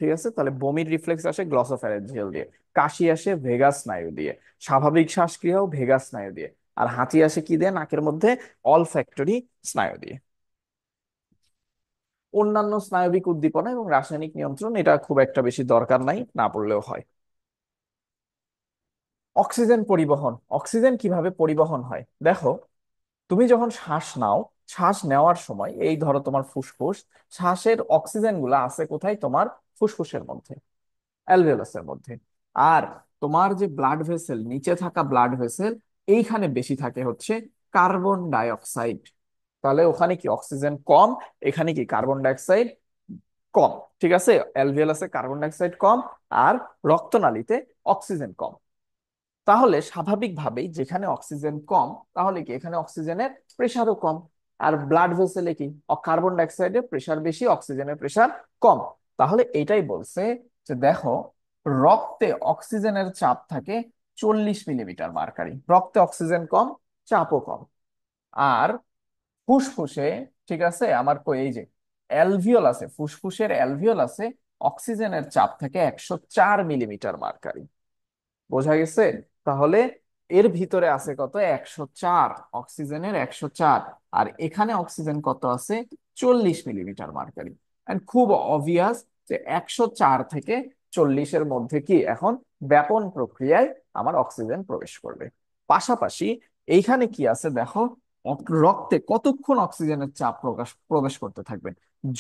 ঠিক আছে, তাহলে বমির রিফ্লেক্স আসে গ্লসোফ্যারেঞ্জিয়াল দিয়ে, কাশি আসে ভেগাস স্নায়ু দিয়ে, স্বাভাবিক শ্বাসক্রিয়াও ভেগাস স্নায়ু দিয়ে, আর হাঁচি আসে কি দিয়ে? নাকের মধ্যে অলফ্যাক্টরি স্নায়ু দিয়ে। অন্যান্য স্নায়বিক উদ্দীপনা এবং রাসায়নিক নিয়ন্ত্রণ এটা খুব একটা বেশি দরকার নাই, না পড়লেও হয়। অক্সিজেন পরিবহন, অক্সিজেন কিভাবে পরিবহন হয় দেখো। তুমি যখন শ্বাস নাও, শ্বাস নেওয়ার সময় এই ধরো তোমার ফুসফুস, শ্বাসের অক্সিজেন গুলা আছে কোথায়? তোমার ফুসফুসের মধ্যে, অ্যালভেওলাসের মধ্যে। আর তোমার যে ব্লাড ভেসেল, নিচে থাকা ব্লাড ভেসেল, এইখানে বেশি থাকে হচ্ছে কার্বন ডাই অক্সাইড। তাহলে ওখানে কি অক্সিজেন কম, এখানে কি কার্বন ডাই অক্সাইড কম। ঠিক আছে, অ্যালভিওলাসে কার্বন ডাই অক্সাইড কম, আর রক্তনালীতে অক্সিজেন কম। তাহলে স্বাভাবিকভাবেই যেখানে অক্সিজেন কম, তাহলে কি এখানে অক্সিজেনের প্রেসারও কম। আর ব্লাড ভেসেলে কি কার্বন ডাইঅক্সাইডের প্রেসার বেশি, অক্সিজেনের প্রেসার কম। তাহলে এটাই বলছে যে দেখো, রক্তে অক্সিজেনের চাপ থাকে 40 মিলিমিটার মার্কারি, রক্তে অক্সিজেন কম, চাপও কম। আর ফুসফুসে, ঠিক আছে, আমার কই এই যে অ্যালভিওল আছে, ফুসফুসের অ্যালভিওল আছে, অক্সিজেনের চাপ থাকে 104 মিলিমিটার মার্কারি। বোঝা গেছে? তাহলে এর ভিতরে আছে কত? 104, অক্সিজেনের 104। আর এখানে অক্সিজেন কত আছে? 40 মিলিমিটার মার্কারি। এন্ড খুব অবভিয়াস যে 104 থেকে 40-এর মধ্যে কি এখন ব্যাপন প্রক্রিয়ায় আমার অক্সিজেন প্রবেশ করবে। পাশাপাশি এইখানে কি আছে দেখো, রক্তে কতক্ষণ অক্সিজেনের চাপ প্রবেশ করতে থাকবে?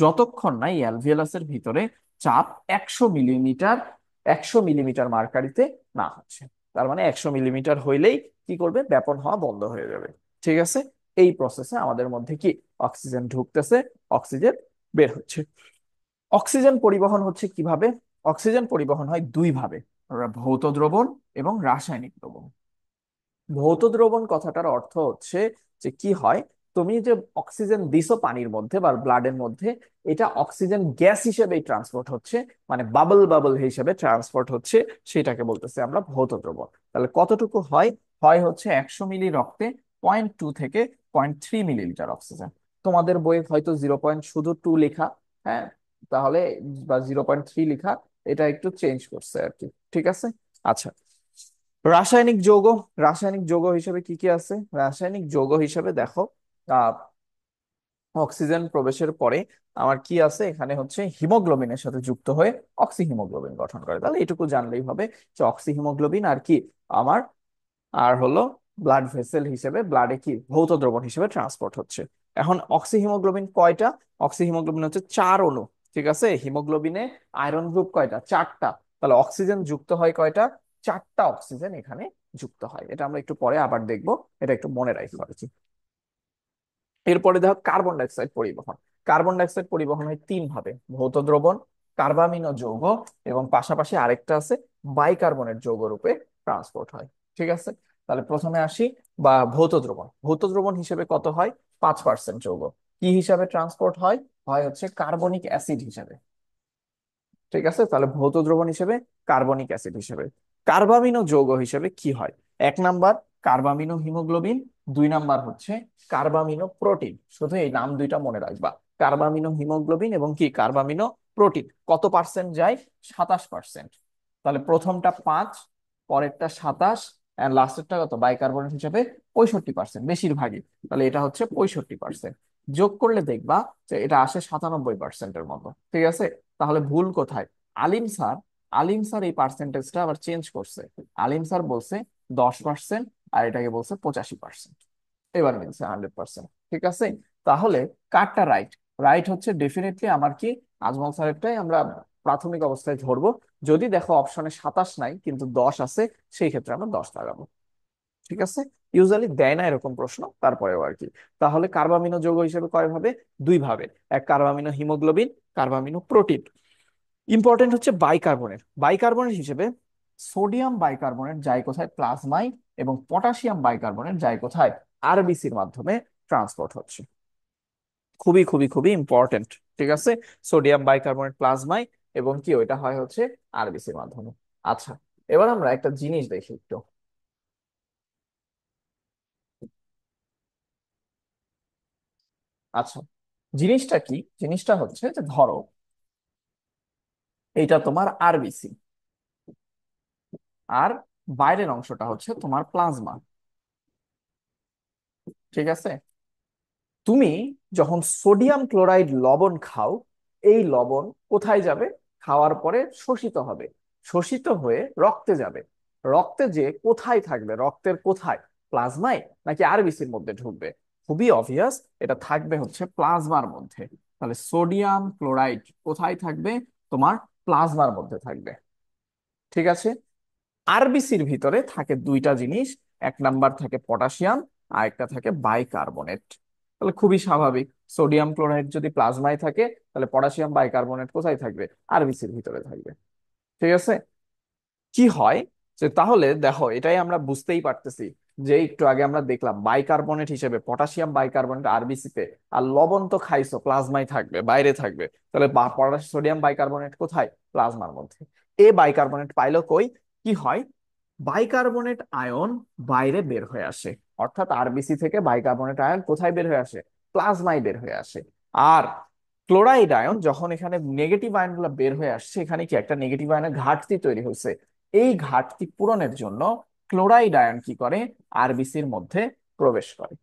যতক্ষণ না এই অ্যালভিওলাসের ভিতরে চাপ 100 মিলিমিটার, 100 মিলিমিটার মার্কারিতে না হচ্ছে। তার মানে 100 মিলিমিটার হইলেই কি করবে? ব্যাপন হওয়া বন্ধ হয়ে যাবে। ঠিক আছে, এই প্রসেসে আমাদের মধ্যে কি অক্সিজেন ঢুকতেছে, অক্সিজেন বের হচ্ছে। অক্সিজেন পরিবহন হচ্ছে কিভাবে? অক্সিজেন পরিবহন হয় দুই ভাবে, ভৌত দ্রবণ এবং রাসায়নিক দ্রবণ। ভৌত দ্রবণ কথাটার অর্থ হচ্ছে যে কি হয়, তুমি যে অক্সিজেন দিছো পানির মধ্যে বা ব্লাডের মধ্যে, এটা অক্সিজেন গ্যাস হিসেবেই ট্রান্সপোর্ট হচ্ছে, মানে বাবল বাবল হিসেবে ট্রান্সপোর্ট হচ্ছে, সেটাকে বলতেছে আমরা ভৌত দ্রবণ। তাহলে কতটুকু হয়? হয় হচ্ছে 100 মিলি রক্তে 0.2 থেকে 0.3 মিলিলিটার অক্সিজেন। তোমাদের বইয়ে হয়তো 0. শুধু 2 লেখা, হ্যাঁ, তাহলে বা 0.3 লেখা, এটা একটু চেঞ্জ করছে আর কি। ঠিক আছে, আচ্ছা। রাসায়নিক যৌগ, রাসায়নিক যৌগ হিসেবে কি কি আছে? রাসায়নিক যৌগ হিসেবে দেখো, আহ অক্সিজেন প্রবেশের পরে আমার কি আছে এখানে হচ্ছে হিমোগ্লোবিনের সাথে যুক্ত হয়ে অক্সি হিমোগ্লোবিন গঠন করে। তাহলে এটুকু জানলেই হবে যে অক্সি হিমোগ্লোবিন আর কি আমার, আর হলো ব্লাড ভেসেল হিসেবে ব্লাডে কি ভৌত দ্রবণ হিসেবে ট্রান্সপোর্ট হচ্ছে। এখন অক্সি হিমোগ্লোবিন কয়টা? অক্সি হিমোগ্লোবিন হচ্ছে 4 অণু। ঠিক আছে, হিমোগ্লোবিনে আয়রন গ্রুপ কয়টা? 4টা। তাহলে অক্সিজেন যুক্ত হয় কয়টা? 4টা অক্সিজেন এখানে যুক্ত হয়। এটা আমরা একটু পরে আবার দেখবো, এটা একটু মনে রাখতে পারছি। এরপরে দেখো কার্বন ডাইঅক্সাইড পরিবহন। কার্বন ডাইঅক্সাইড পরিবহন হয় তিন ভাবে, ভৌত দ্রবণ, কার্বামিনো যৌগ, এবং পাশাপাশি আরেকটা আছে বাইকার্বনেট যৌগ রূপে ট্রান্সপোর্ট হয়। ঠিক আছে, তাহলে প্রথমে আসি বা ভৌত দ্রবণ। ভৌত দ্রবণ হিসেবে কত হয়? 5% যৌগ কি হিসাবে ট্রান্সপোর্ট হয়? হয় হচ্ছে কার্বনিক অ্যাসিড হিসাবে। ঠিক আছে, তাহলে ভৌত দ্রবণ হিসেবে কার্বনিক অ্যাসিড হিসেবে। কার্বামিনো যৌগ হিসেবে কি হয়? 1 নাম্বার কার্বামিনো হিমোগ্লোবিন, 2 নাম্বার হচ্ছে কার্বামিনো প্রোটিন। শুধু এই নাম দুইটা মনে রাখবা, কার্বামিনো হিমোগ্লোবিন এবং কি কার্বামিনো প্রোটিন। কত পার্সেন্ট যায়? 27%। তাহলে প্রথমটা 5, পরেরটা 27, এন্ড লাস্টেরটা কত বাইকার্বনেট হিসেবে 65%, বেশিরভাগই। তাহলে এটা হচ্ছে 65%। যোগ করলে দেখবা যে এটা আসে 97%-এর মতো। ঠিক আছে, তাহলে ভুল কোথায়? আলিম স্যার, আলিম স্যার এই পার্সেন্টেজটা আবার চেঞ্জ করছে। আলিম স্যার বলছে 10%, আর এটাকে বলছে 85%। এবার মিলছে 100%। ঠিক আছে, তাহলে কারটা রাইট? রাইট হচ্ছে ডেফিনেটলি আমার কি আজমল স্যারেরটাই আমরা প্রাথমিক অবস্থায় ধরবো। যদি দেখো অপশনে 27 নাই কিন্তু 10 আছে, সেই ক্ষেত্রে আমরা 10 লাগাবো। ঠিক আছে, ইউজুয়ালি দেয় না এরকম প্রশ্ন, তারপরেও আর কি। তাহলে কার্বামিনো যৌগ হিসেবে কয় ভাবে? দুই ভাবে, এক carbamino haemoglobin, carbamino protein. Important হচ্ছে বাইকার্বনেট। বাইকার্বনেট হিসেবে সোডিয়াম বাইকার্বনেট যায় কোথায়? প্লাজমায়। এবং পটাশিয়াম বাইকার্বনেট যায় কোথায়? আরবিসির মাধ্যমে ট্রান্সপোর্ট হচ্ছে। খুবই খুবই খুবই ইম্পর্টেন্ট। ঠিক আছে, সোডিয়াম বাইকার্বনেট প্লাজমায়, এবং কি ওইটা হয় হচ্ছে আরবিসির মাধ্যমে। আচ্ছা, এবার আমরা একটা জিনিস দেখি একটু। আচ্ছা, জিনিসটা কি? জিনিসটা হচ্ছে যে ধরো এইটা তোমার আরবিসি। আর বাইরের অংশটা হচ্ছে তোমার প্লাজমা। ঠিক আছে। তুমি যখন সোডিয়াম ক্লোরাইড লবণ খাও, এই লবণ কোথায় যাবে? খাওয়ার পরে শোষিত হবে, শোষিত হয়ে রক্তে যাবে। রক্তে যে কোথায় থাকবে? রক্তের কোথায়? প্লাজমায় নাকি আরবিসির মধ্যে ঢুকবে? খুবই অবভিয়াস, এটা থাকবে হচ্ছে প্লাজমার মধ্যে। তাহলে সোডিয়াম ক্লোরাইড কোথায় থাকবে? তোমার প্লাজমার মধ্যে থাকবে। ঠিক আছে। আরবিসির ভিতরে থাকে দুইটা জিনিস, এক নাম্বার থাকে পটাশিয়াম, আর একটা থাকে বাইকার্বনেট। তাহলে খুবই স্বাভাবিক, সোডিয়াম ক্লোরাইড যদি প্লাজমায় থাকে, তাহলে পটাশিয়াম বাইকার্বনেট কোথায় থাকবে? আরবিসির ভিতরে থাকবে। ঠিক আছে। কি হয় যে, তাহলে দেখো এটাই আমরা বুঝতেই পারতেছি যে একটু আগে আমরা দেখলাম বাইকার্বনেট হিসেবে পটাশিয়াম বাইকার্বনেট আরবিসিতে, আর লবণ তো খাইছো প্লাজমায় থাকবে, বাইরে থাকবে। তাহলে সোডিয়াম বাইকার্বনেট কোথায়? প্লাজমার মধ্যে। এ বাইকার্বনেট পাইলো কই? কি হয়, বাইকার্বনেট আয়ন বাইরে বের হয়ে আসে। অর্থাৎ আরবিসি থেকে বাইকার্বনেট আয়ন কোথায় বের হয়ে আসে? প্লাজমায় বের হয়ে আসে। আর ক্লোরাইড আয়ন যখন এখানে নেগেটিভ আয়ন গুলো বের হয়ে আসছে, এখানে কি একটা নেগেটিভ আয়নের ঘাটতি তৈরি হয়েছে। এই ঘাটতি পূরণের জন্য ক্লোরাইড আয়ন কি করে? আরবিসির মধ্যে প্রবেশ করে।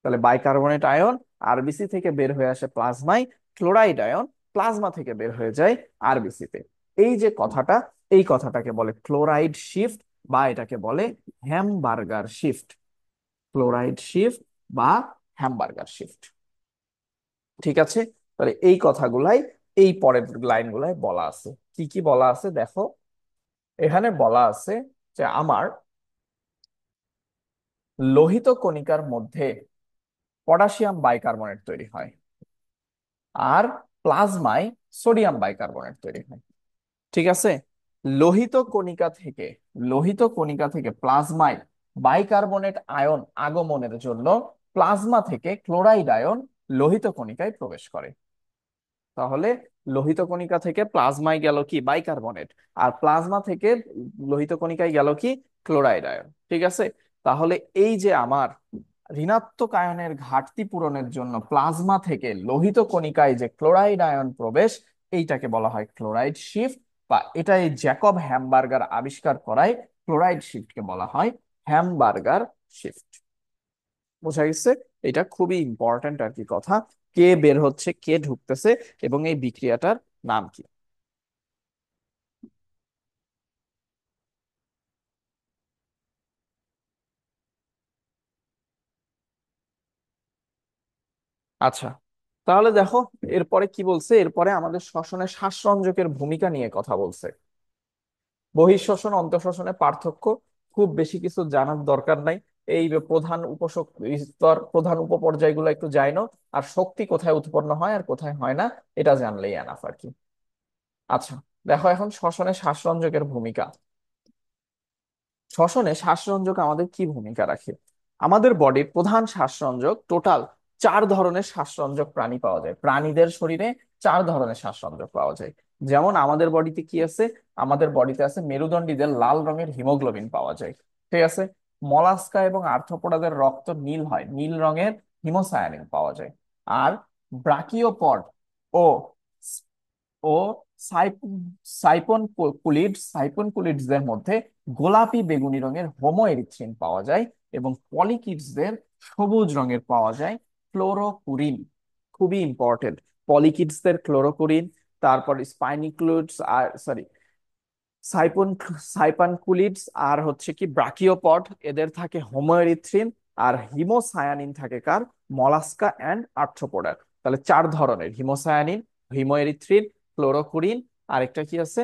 তাহলে বাইকার্বনেট আয়ন আরবিসি থেকে বের হয়ে আসে প্লাজমায়, ক্লোরাইড আয়ন প্লাজমা থেকে বের হয়ে যায় আরবিসিতে। এই যে কথাটা, এই কথাটাকে বলে ক্লোরাইড শিফট, বা এটাকে বলে হ্যামবার্গার শিফট। ক্লোরাইড শিফট বা হ্যামবার্গার শিফট। ঠিক আছে। তাহলে এই কথাগুলাই এই পরের লাইনগুলাই বলা আছে। কি কি বলা আছে দেখো। এখানে বলা আছে যে আমার লোহিত কণিকার মধ্যে পটাশিয়াম বাইকার্বনেট তৈরি হয়, আর প্লাজমায় সোডিয়াম বাইকার্বনেট তৈরি হয়। ঠিক আছে। লোহিত কণিকা থেকে, লোহিত কণিকা থেকে প্লাজমায় বাইকার্বনেট আয়ন আগমনের জন্য প্লাজমা থেকে ক্লোরাইড আয়ন লোহিত কণিকায় প্রবেশ করে। তাহলে লোহিত কণিকা থেকে প্লাজমায় গেল কি? বাইকার্বনেট। আর প্লাজমা থেকে লোহিত কণিকায় গেল কি? Chloride ion. ঠিক আছে। তাহলে এই যে আমার ঋণাত্মক আয়নের ঘাটতি পূরণের জন্য প্লাজমা থেকে লোহিত কণিকায় যে ক্লোরাইড আয়ন প্রবেশ, এইটাকে বলা হয় ক্লোরাইড শিফট। বা এটাই জ্যাকব হ্যামবার্গার আবিষ্কার করায় ক্লোরাইড শিফটকে বলা হয় হ্যামবার্গার শিফট। বোঝা গেছে? এটা খুবই ইম্পর্ট্যান্ট আর কি কথা। কে বের হচ্ছে, কে ঢুকতেছে, এবং এই বিক্রিয়াটার নাম কি। আচ্ছা, তাহলে দেখো এরপরে কি বলছে। এরপরে আমাদের শ্বসনে শ্বাসরঞ্জকের ভূমিকা নিয়ে কথা বলছে। বহিঃশ্বসন অন্তঃশ্বসনের পার্থক্য খুব বেশি কিছু জানার দরকার নাই। এই যে প্রধান স্তর, প্রধান উপপর্যায়গুলো একটু জানো, আর শক্তি কোথায় উৎপন্ন হয় আর কোথায় হয় না, এটা জানলেই এনাফ আর কি। আচ্ছা, দেখো এখন শ্বসনে শ্বাসরঞ্জকের ভূমিকা। শ্বসনে শ্বাসরঞ্জক আমাদের কি ভূমিকা রাখে? আমাদের বডির প্রধান শ্বাসরঞ্জক, টোটাল 4 ধরনের শ্বাসরঞ্জক প্রাণী পাওয়া যায়। প্রাণীদের শরীরে 4 ধরনের শ্বাসরঞ্জক পাওয়া যায়। যেমন আমাদের বডিতে কি আছে? আমাদের বডিতে আছে মেরুদণ্ডীদের লাল রঙের হিমোগ্লোবিন পাওয়া যায়। ঠিক আছে। মলাস্কা এবং আর্থ্রোপোডাদের রক্ত নীল হয়, নীল রঙের হিমোসায়ানিন পাওয়া যায়। আর ব্রাকিওপড ও ও সাইপন কুলিডসদের মধ্যে গোলাপি বেগুনি রঙের হোমো এরিথ্রিন পাওয়া যায়, এবং পলিকিডসদের সবুজ রঙের পাওয়া যায় ক্লোরোকুরিন। খুবই ইম্পর্টেন্ট, পলিকিডসদের ক্লোরোকুরিন। তারপর স্পাইনিকুলিডস আর সরি সাইপন সাইপানকুলিডস আর হচ্ছে কি ব্রাকিওপড, এদের থাকে হোমো এরিথ্রিন। আর হিমোসায়ানিন থাকে কার? Mollusca and আর্থ্রোপোডার। তাহলে 4 ধরনের হিমোসায়ানিন, হিমো এরিথ্রিন, ক্লোরোকুরিন, আরেকটা কি আছে?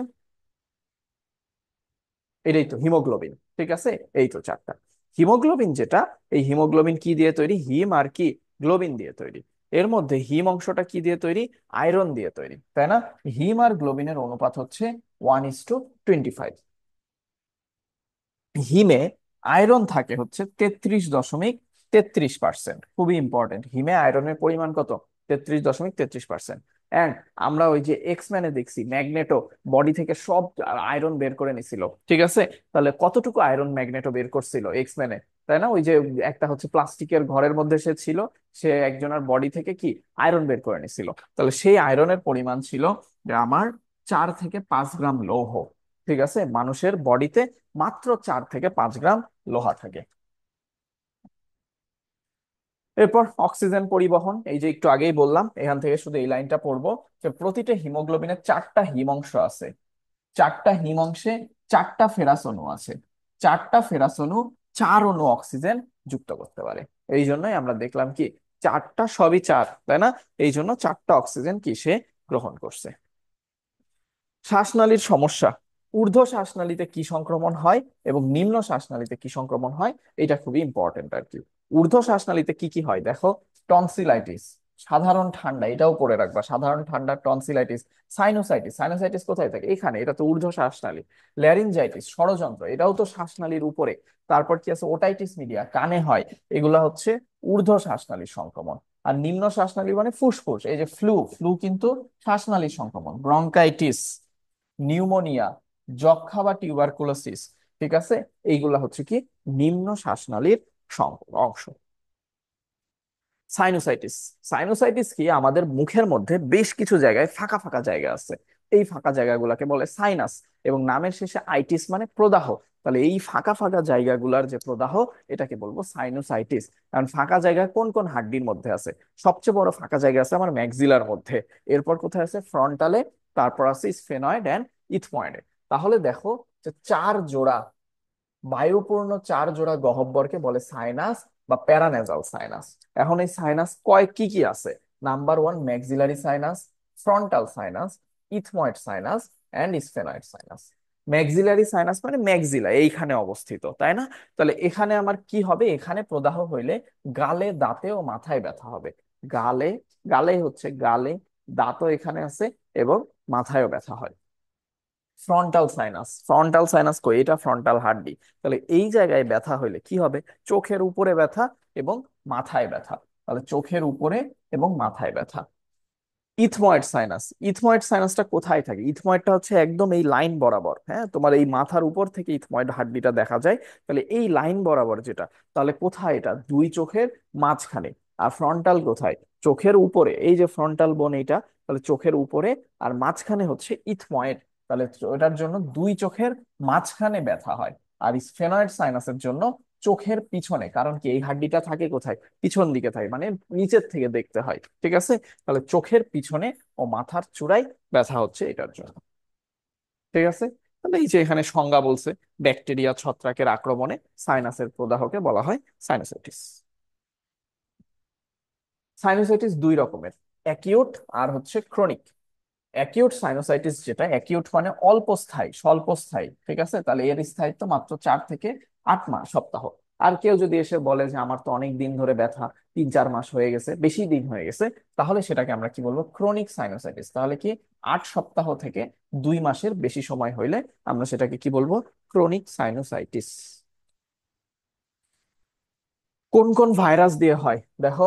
এটাই তো হিমোগ্লোবিন। ঠিক আছে। এই তো 4টা। হিমোগ্লোবিন যেটা, এই হিমোগ্লোবিন কি দিয়ে তৈরি? হিম আর কি গ্লোবিন দিয়ে তৈরি। এর মধ্যে হিম অংশটা কি দিয়ে তৈরি? আয়রন দিয়ে তৈরি, তাই না? হিম আর গ্লোবিনের অনুপাত হচ্ছে 1:25। হিমে আয়রন থাকে হচ্ছে 33.33%। খুবই ইম্পর্টেন্ট, হিমে আয়রনের পরিমাণ কত? 33.33%। এন্ড আমরা ওই যে এক্স ম্যানে দেখছি ম্যাগনেটো বডি থেকে সব আয়রন বের করে নিছিল। ঠিক আছে। তাহলে কতটুকু আয়রন ম্যাগনেটো বের করছিল এক্স ম্যানে? তাই না? ওই যে একটা হচ্ছে প্লাস্টিকের ঘরের মধ্যে সে ছিল, সে একজনের বডি থেকে কি আয়রন বের করে নিছিল। তাহলে সেই আয়রনের পরিমাণ ছিল যে আমার 4 থেকে 5 গ্রাম লৌহ। ঠিক আছে, মানুষের বডিতে মাত্র 4 থেকে 5 গ্রাম লোহা থাকে। এরপর অক্সিজেন পরিবহন, এই যে একটু আগেই বললাম, এখান থেকে শুধু এই লাইনটা পড়বো যে প্রতিটা হিমোগ্লোবিনের 4টা হিম অংশ আছে। 4টা হিম অংশে 4টা ফেরাস অণু আছে। 4টা ফেরাস অণু 4 অণু অক্সিজেন যুক্ত করতে পারে। এই জন্যই আমরা দেখলাম কি, চারটা সবই চার, তাই না? এই জন্য 4টা অক্সিজেন কি সে গ্রহণ করছে। শ্বাসনালীর সমস্যা, ঊর্ধ্ব শ্বাসনালীতে কি সংক্রমণ হয় এবং নিম্ন শ্বাসনালীতে কি সংক্রমণ হয়, এটা খুবই ইম্পর্টেন্ট আর কি। ঊর্ধ্ব শ্বাসনালীতে কি কি হয় দেখো, টনসিলাইটিস, সাধারণ ঠান্ডা, এটাও পড়ে রাখবা, সাধারণ ঠান্ডা, টনসিলাইটিস। সাইনোসাইটিস, সাইনোসাইটিস কোথায় থাকে? এখানে, এটা তো ঊর্ধ্ব শ্বাসনালী। ল্যারিনজাইটিস, ষড়যন্ত্র, এটাও তো শ্বাসনালীর উপরে। তারপর কি আছে? ওটাইটিস মিডিয়া, কানে হয়। এগুলা হচ্ছে ঊর্ধ্ব শ্বাসনালীর সংক্রমণ। আর নিম্ন শ্বাসনালী মানে ফুসফুস, এই যে ফ্লু, ফ্লু কিন্তু শ্বাসনালীর সংক্রমণ। ব্রঙ্কাইটিস, নিউমোনিয়া, যক্ষা বা টিউবারকুলোসিস, ঠিক আছে, এইগুলা হচ্ছে কি নিম্ন শ্বাসনালীর অংশ। সাইনোসাইটিস, সাইনোসাইটিস কি, আমাদের মুখের মধ্যে বেশ কিছু জায়গায় ফাঁকা ফাঁকা জায়গা আছে, এই ফাঁকা জায়গাগুলোকে বলে সাইনাস। এবং নামের শেষে আইটিস মানে প্রদাহ। তাহলে এই ফাঁকা ফাঁকা জায়গাগুলোর যে প্রদাহ, এটাকে বলবো সাইনোসাইটিস। কারণ ফাঁকা জায়গা কোন কোন হাড্ডির মধ্যে আছে? সবচেয়ে বড় ফাঁকা জায়গা আছে আমার ম্যাক্সিলার মধ্যে। এরপর কোথায় আছে? ফ্রন্টালে। তারপর আছে স্ফেনয়েড অ্যান্ড ইথময়েডে। তাহলে দেখো যে 4 জোড়া বায়ুপূর্ণ 4 জোড়া গহ্বরকে বলে সাইনাস বা প্যারানেজাল সাইনাস। এখন এই সাইনাস কয় কি কি আছে? Number 1, maxillary sinus, frontal sinus, ethmoid sinus and sphenoid sinus. Maxillary sinus মানে ম্যাক্সিলা এইখানে অবস্থিত, তাই না? তাহলে এখানে আমার কি হবে? এখানে প্রদাহ হইলে গালে, দাঁতে ও মাথায় ব্যথা হবে। গালে, গালে হচ্ছে গালে, দাঁতও এখানে আছে, এবং মাথায়ও ব্যথা হয়। ফ্রন্টাল সাইনাস, ফ্রন্টাল সাইনাস কই? এটা ফ্রন্টাল হাড্ডি। তাহলে এই জায়গায় ব্যথা হইলে কি হবে? চোখের উপরে ব্যথা এবং মাথায় ব্যথা। তাহলে চোখের উপরে এবং মাথায় ব্যথা। ইথময়েড সাইনাস, ইথময়েড সাইনাসটা কোথায় থাকে? ইথময়েডটা হচ্ছে একদম এই লাইন বরাবর, হ্যাঁ, তোমার এই মাথার উপর থেকে ইথময়েড হাড্ডিটা দেখা যায়। তাহলে এই লাইন বরাবর যেটা, তাহলে কোথায় এটা? দুই চোখের মাঝখানে। আর ফ্রন্টাল কোথায়? চোখের উপরে, এই যে ফ্রন্টাল বোন এইটা, তাহলে চোখের উপরে, আর মাঝখানে হচ্ছে ইথময়েড। তাহলে ওটার জন্য দুই চোখের মাঝখানে ব্যথা হয়। আর স্ফেনয়েড সাইনাসের জন্য চোখের পিছনে, কারণ কি এই হাড্ডিটা থাকে কোথায়? পিছন দিকে থাকে, মানে নিচের থেকে দেখতে হয়, ঠিক আছে? তাহলে চোখের পিছনে ও মাথার চূড়ায় ব্যথা হচ্ছে এটার জন্য, ঠিক আছে? তাহলে এই যে এখানে সংজ্ঞা বলছে, ব্যাকটেরিয়া ছত্রাকের আক্রমণে সাইনাসের প্রদাহকে বলা হয় সাইনোসাইটিস। সাইনোসাইটিস দুই রকমের, অ্যাকিউট আর হচ্ছে ক্রনিক। অ্যাকিউট সাইনোসাইটিস যেটা, অ্যাকিউট মানে অল্প স্থায়ী, স্বল্প স্থায়ী, ঠিক আছে? তাহলে এর স্থায়িত্ব মাত্র 4 থেকে 8 সপ্তাহ। আর কেউ যদি এসে বলে যে আমার তো অনেক দিন ধরে ব্যথা, 3-4 মাস হয়ে গেছে, বেশি দিন হয়ে গেছে, তাহলে সেটাকে আমরা কি বলবো? Chronic sinusitis. তাহলে কি 8 সপ্তাহ থেকে 2 মাসের বেশি সময় হইলে আমরা সেটাকে কি বলবো? Chronic sinusitis. কোন কোন ভাইরাস দিয়ে হয় দেখো,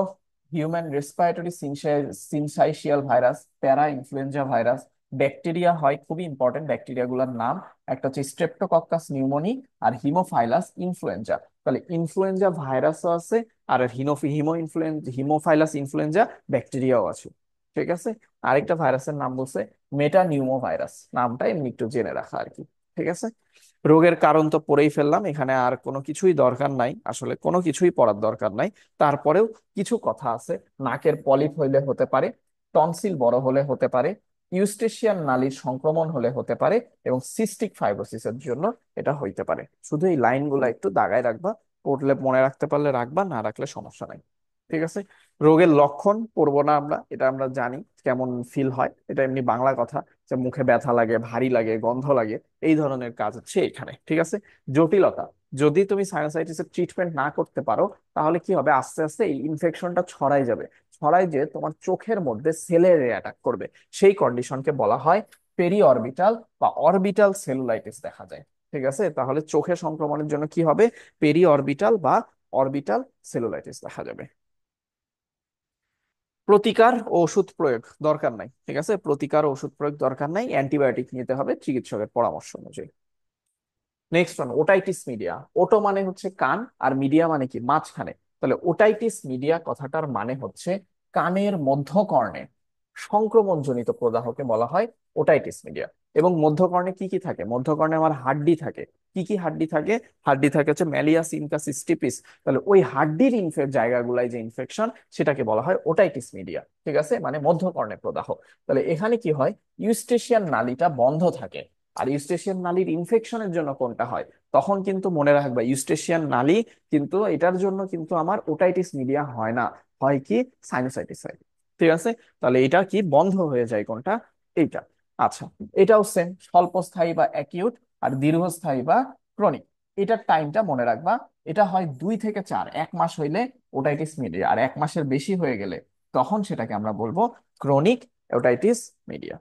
হিউম্যান রেসপিরেটরি সিনসাইশিয়াল ভাইরাস, প্যারা ইনফ্লুয়েঞ্জা ভাইরাস, ব্যাকটেরিয়া হয়, খুবই ইম্পর্টেন্ট ব্যাকটেরিয়া গুলোর নাম, একটা হচ্ছে স্ট্রেপ্টোকক্কাস নিউমোনি আর হিমোফাইলাস ইনফ্লুয়েঞ্জা। তাহলে ইনফ্লুয়েঞ্জা ভাইরাসও আছে, আর হিমোফাইলাস ইনফ্লুয়েঞ্জা ব্যাকটেরিয়াও আছে, ঠিক আছে? আরেকটা ভাইরাসের নাম বলছে মেটা নিউমো ভাইরাস, নামটা এমনি একটু জেনে রাখা আর কি, ঠিক আছে? রোগের কারণ তো পড়েই ফেললাম, এখানে আর কোনো কিছুই দরকার নাই, আসলে কোনো কিছুই পড়ার দরকার নাই। তারপরেও কিছু কথা আছে। নাকের পলিপ হইলে হতে পারে, টনসিল বড় হলে হতে পারে, ইউস্টেশিয়ান নালীর সংক্রমণ হলে হতে পারে, এবং সিস্টিক ফাইব্রোসিসের জন্য এটা হইতে পারে। শুধু এই লাইনগুলো একটু দাগায় রাখবা, পড়লে মনে রাখতে পারলে রাখবা, না রাখলে সমস্যা নাই, ঠিক আছে? রোগের লক্ষণ পড়বো না আমরা, এটা আমরা জানি কেমন ফিল হয়, এটা এমনি বাংলা কথা, যে মুখে ব্যথা লাগে, ভারী লাগে, গন্ধ লাগে, এই ধরনের কাজ হচ্ছে এখানে, ঠিক আছে? জটিলতা, যদি তুমি সাইনোসাইটিসের ট্রিটমেন্ট না করতে পারো, তাহলে কি হবে? আস্তে আস্তে এই ইনফেকশনটা ছড়াই যাবে, ছড়াই যে তোমার চোখের মধ্যে সেলের অ্যাটাক করবে। সেই কন্ডিশনকে বলা হয় পেরি অরবিটাল বা অরবিটাল সেলুলাইটিস দেখা যায়, ঠিক আছে? তাহলে চোখের সংক্রমণের জন্য কি হবে? পেরি অরবিটাল বা অরবিটাল সেলুলাইটিস দেখা যাবে। প্রতিকার ও ওষুধ প্রয়োগ দরকার নাই, ঠিক আছে? প্রতিকার ও ওষুধ প্রয়োগ দরকার নাই, অ্যান্টিবায়োটিক নিতে হবে চিকিৎসকের পরামর্শ অনুযায়ী। Next one, otitis media. Oto মানে হচ্ছে কান, আর মিডিয়া মানে কি? মাঝখানে। তাহলে ওটাইটিস মিডিয়া কথাটার মানে হচ্ছে কানের মধ্যকর্ণে সংক্রমণজনিত প্রদাহকে বলা হয় ওটাইটিস মিডিয়া। এবং মধ্যকর্ণে কি কি থাকে? মধ্যকর্ণে আমার হাড্ডি থাকে। কি কি হাড্ডি থাকে? হাড্ডি থাকে হচ্ছে ম্যালিয়াস ইনকাস স্টিপিস। তাহলে ওই হাড্ডির জায়গাগুলাই যে ইনফেকশন, সেটাকে বলা হয় ওটাইটিস মিডিয়া। ঠিক আছে, মানে মধ্যকর্ণে প্রদাহ। তাহলে এখানে কি হয়? ইউস্টেশিয়ান নালীটা বন্ধ থাকে। আর ইউস্টেশিয়ান নালীর ইনফেকশনের জন্য কোনটা হয়? তখন কিন্তু মনে রাখবা, ইউস্টেশিয়ান নালী কিন্তু এটার জন্য কিন্তু আমার ওটাইটিস মিডিয়া হয় না, হয় কি সাইনোসাইটিস হয়। ঠিক আছে, তাহলে এটা কি বন্ধ হয়ে যায় কোনটা? এইটা। আচ্ছা, এটাও সেম, স্বল্পস্থায়ী বা অ্যাকিউট, আর দীর্ঘস্থায়ী বা ক্রনিক। এটার টাইমটা মনে রাখবা, এটা হয় 2 থেকে 4, 1 মাস হইলে ওটাইটিস মিডিয়া, আর 1 মাসের বেশি হয়ে গেলে তখন সেটাকে আমরা বলবো ক্রনিক ওটাইটিস মিডিয়া।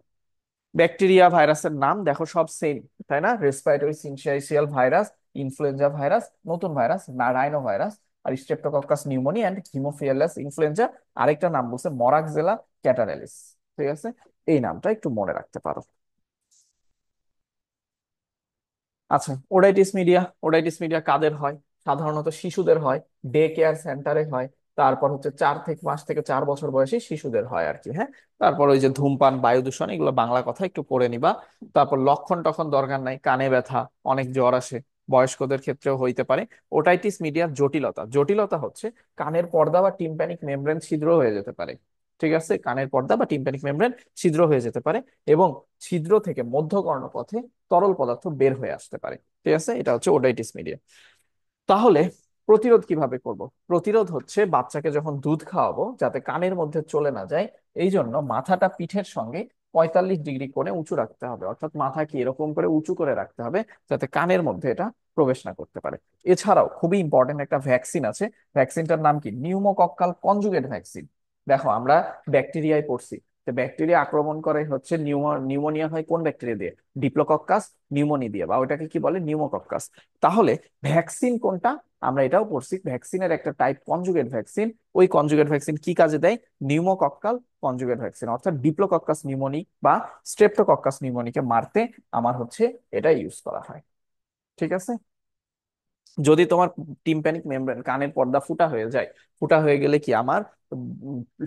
ব্যাকটেরিয়া ভাইরাসের নাম দেখো সব সেম, তাই না? Respiratory syncytial virus, influenza virus, নতুন ভাইরাস না রাইনো ভাইরাস, আর streptococcus pneumoniae and haemophilus influenzae. আরেকটা নাম বলছে মরাক্সেলা ক্যাটারালিস। ঠিক আছে, এই নামটা একটু মনে রাখতে পারো। আচ্ছা, ওটাইটিস মিডিয়া কাদের হয়? সাধারণত শিশুদের হয়, ডে কেয়ার সেন্টারে হয়। তারপর হচ্ছে 4 থেকে 4 বছর বয়সী শিশুদের হয় আর কি, হ্যাঁ। তারপর ওই যে ধূমপান, বায়ু দূষণ, এগুলো বাংলা কথা একটু পড়ে নিবা। তারপর লক্ষণ তখন দরকার নাই, কানে ব্যথা, অনেক জ্বর আসে, বয়স্কদের ক্ষেত্রেও হইতে পারে। ওটাইটিস মিডিয়ার জটিলতা জটিলতা হচ্ছে কানের পর্দা বা টিম্প্যানিক মেমব্রেন ছিদ্র হয়ে যেতে পারে। ঠিক আছে, কানের পর্দা বা টিম্প্যানিক মেমব্রেন ছিদ্র হয়ে যেতে পারে, এবং ছিদ্র থেকে মধ্যকর্ণ পথে তরল পদার্থ বের হয়ে আসতে পারে। ঠিক আছে, এটা হচ্ছে ওটাইটিস মিডিয়া। তাহলে প্রতিরোধ কিভাবে করব? প্রতিরোধ হচ্ছে বাচ্চাকে যখন দুধ খাওয়াবো যাতে কানের মধ্যে চলে না যায়, এই জন্য মাথাটা পিঠের সঙ্গে 45 ডিগ্রি কোণে উঁচু রাখতে হবে, অর্থাৎ মাথাকে এরকম করে উঁচু করে রাখতে হবে যাতে কানের মধ্যে এটা প্রবেশ না করতে পারে। এছাড়াও খুবই ইম্পর্টেন্ট একটা ভ্যাকসিন আছে। ভ্যাকসিনটার নাম কি? Pneumococcal conjugate vaccine. দেখো আমরা ব্যাকটেরিয়ায় পড়ছি, যে ব্যাকটেরিয়া আক্রমণ করে হচ্ছে নিউমোনিয়া হয় কোন ব্যাকটেরিয়া দিয়ে? ডিপ্লোকক্কাস নিউমোনি দিয়ে, বা ওটাকে কি বলে? নিউমোকক্কাস। তাহলে ভ্যাকসিন কোনটা? আমরা এটাও পড়ছি, ভ্যাকসিনের একটা টাইপ কনজুগেট ভ্যাকসিন। ওই কনজুগেট ভ্যাকসিন কি কাজে দেয়? নিউমোকক্কাল কনজুগেট ভ্যাকসিন, অর্থাৎ ডিপ্লোকক্কাস নিউমোনি বা স্ট্রেপ্টোকক্কাস নিউমোনিকে মারতে আমার হচ্ছে এটা ইউজ করা হয়। ঠিক আছে, যদি তোমার টিম্প্যানিক মেমব্রেন, কানের পর্দা ফুটা হয়ে যায়, ফুটা হয়ে গেলে কি আমার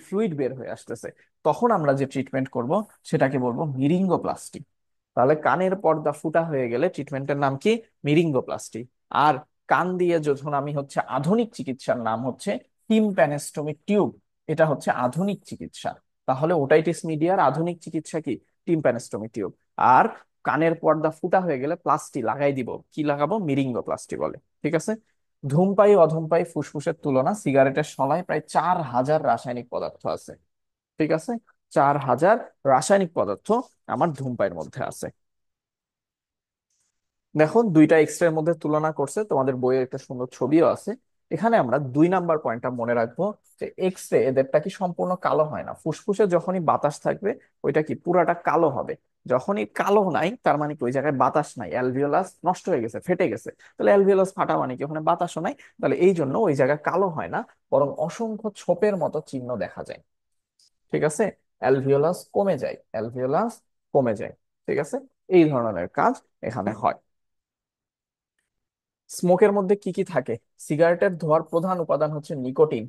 ফ্লুইড বের হয়ে আসতেছে, তখন আমরা যে ট্রিটমেন্ট করব সেটাকে বলবো মিরিঙ্গোপ্লাস্টি। তাহলে কানের পর্দা ফুটা হয়ে গেলে ট্রিটমেন্টের নাম কি? মিরিঙ্গোপ্লাস্টি। আর কান দিয়ে যখন আমি হচ্ছে আধুনিক চিকিৎসার নাম হচ্ছে টিম্প্যানেস্টমি টিউব, এটা হচ্ছে আধুনিক চিকিৎসা। তাহলে ওটাইটিস মিডিয়ার আধুনিক চিকিৎসা কি? টিম্প্যানেস্টমি টিউব। আর কানের পর্দা ফুটা হয়ে গেলে প্লাস্টি লাগাই দিব, কি লাগাবো? মিরিঙ্গোপ্লাস্টি বলে। ঠিক আছে, ধূমপায়ী অধূমপায়ী ফুসফুসের তুলনা সিগারেটের শলায় প্রায় 4,000 রাসায়নিক পদার্থ আছে। ঠিক আছে, 4,000 রাসায়নিক পদার্থ আমার ধূমপাইয়ের মধ্যে আছে। দেখো দুইটা এক্স রে এর মধ্যে তুলনা করছে, তোমাদের বইয়ে একটা সুন্দর ছবিও আছে। এখানে আমরা 2 নাম্বার পয়েন্টটা মনে রাখবো, যে এক্স রে এদেরটা কি সম্পূর্ণ কালো হয় না। ফুসফুসে যখনই বাতাস থাকবে ওইটা কি পুরাটা কালো হবে। যখনই কালো নাই তার মানে কি ওই জায়গায় বাতাস নাই, অ্যালভিওলাস নষ্ট হয়ে গেছে, ফেটে গেছে। তাহলে অ্যালভিওলাস ফাটা মানে কি ওখানে বাতাসও নাই। তাহলে এই জন্য ওই জায়গা কালো হয় না, বরং অসংখ্য ছোপের মতো চিহ্ন দেখা যায়। ঠিক আছে, অ্যালভিওলাস কমে যায়, অ্যালভিওলাস কমে যায়। ঠিক আছে, এই ধরনের কাজ এখানে হয়। স্মোকের মধ্যে কি কি থাকে? সিগারেটের ধোঁয়ার প্রধান উপাদান হচ্ছে নিকোটিন,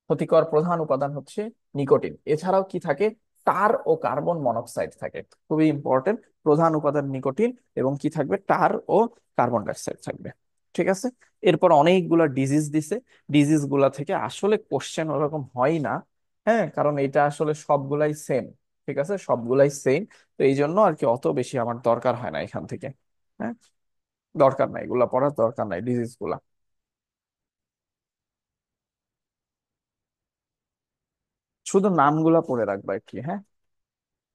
ক্ষতিকর প্রধান উপাদান হচ্ছে নিকোটিন। এছাড়াও কি থাকে? টার ও কার্বন মনোক্সাইড থাকে, খুবই ইম্পর্টেন্ট। প্রধান উপাদান নিকোটিন, এবং কি থাকবে? টার ও কার্বন ডাইঅক্সাইড থাকবে। ঠিক আছে, এরপর অনেকগুলা ডিজিজ দিছে। ডিজিজ গুলা থেকে আসলে কোশ্চেন ওরকম হয় না, হ্যাঁ, কারণ এটা আসলে সবগুলাই সেম। ঠিক আছে, সবগুলাই সেম। তো এই জন্য আর কি অত বেশি আমার দরকার হয় না এখান থেকে। হ্যাঁ, দরকার নাই, এগুলা পড়ার দরকার নাই ডিজিজ গুলা। শুধু নামগুলা পড়ে রাখবা একটু, হ্যাঁ।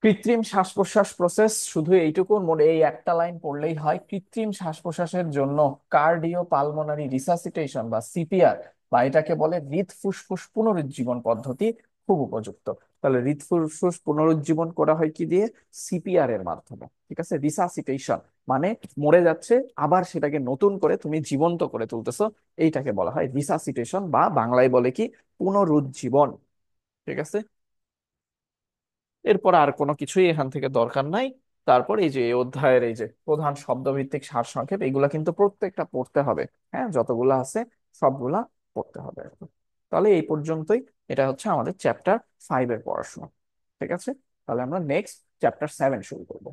কৃত্রিম শ্বাস প্রশ্বাস প্রসেস, শুধু এইটুকু মনে, এই একটা লাইন পড়লেই হয়। কৃত্রিম শ্বাস প্রশ্বাসের জন্য কার্ডিও পালমোনারি রিসাসিটেশন বা সিপিআর, বা এটাকে বলে হৃদফুসফুস পুনরুজ্জীবন পদ্ধতি, খুব উপযুক্ত। তাহলে হৃদফুসফুস পুনরুজ্জীবন করা হয় কি দিয়ে? সিপিআর এর মাধ্যমে। ঠিক আছে, রিসাসিটেশন মানে মরে যাচ্ছে আবার সেটাকে নতুন করে তুমি জীবন্ত করে তুলতেছো, এইটাকে বলা হয় রিসাসিটেশন, বা বাংলায় বলে কি? পুনরুজ্জীবন। ঠিক আছে, এরপর আর কোনো কিছুই এখান থেকে দরকার নাই। তারপর এই যে এই অধ্যায়ের এই যে প্রধান শব্দভিত্তিক সারসংক্ষেপ, এগুলা কিন্তু প্রত্যেকটা পড়তে হবে। হ্যাঁ, যতগুলা আছে সবগুলা পড়তে হবে। তাহলে এই পর্যন্তই, এটা হচ্ছে আমাদের চ্যাপ্টার 5 এর পড়াশোনা। ঠিক আছে, তাহলে আমরা নেক্সট চ্যাপ্টার 7 শুরু করবো।